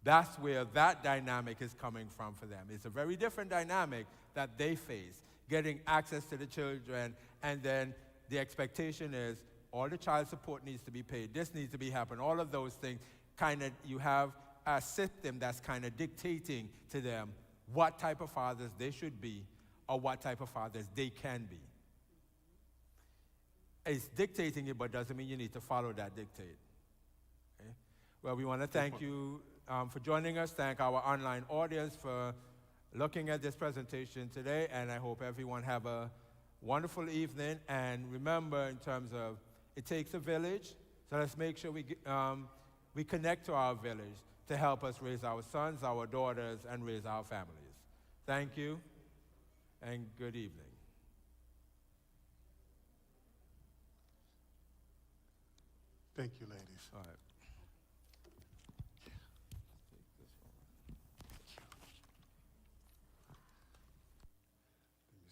That's where that dynamic is coming from for them. It's a very different dynamic that they face, getting access to the children, and then the expectation is all the child support needs to be paid, this needs to be happening, all of those things. You have a system that's kind of dictating to them what type of fathers they should be or what type of fathers they can be. It's dictating it, but doesn't mean you need to follow that dictate. Okay? Well, we want to thank you for joining us. Thank our online audience for looking at this presentation today, and I hope everyone have a wonderful evening. And remember, in terms of it takes a village, so let's make sure we connect to our village to help us raise our sons, our daughters, and raise our families. Thank you, and good evening. Thank you, ladies. All right.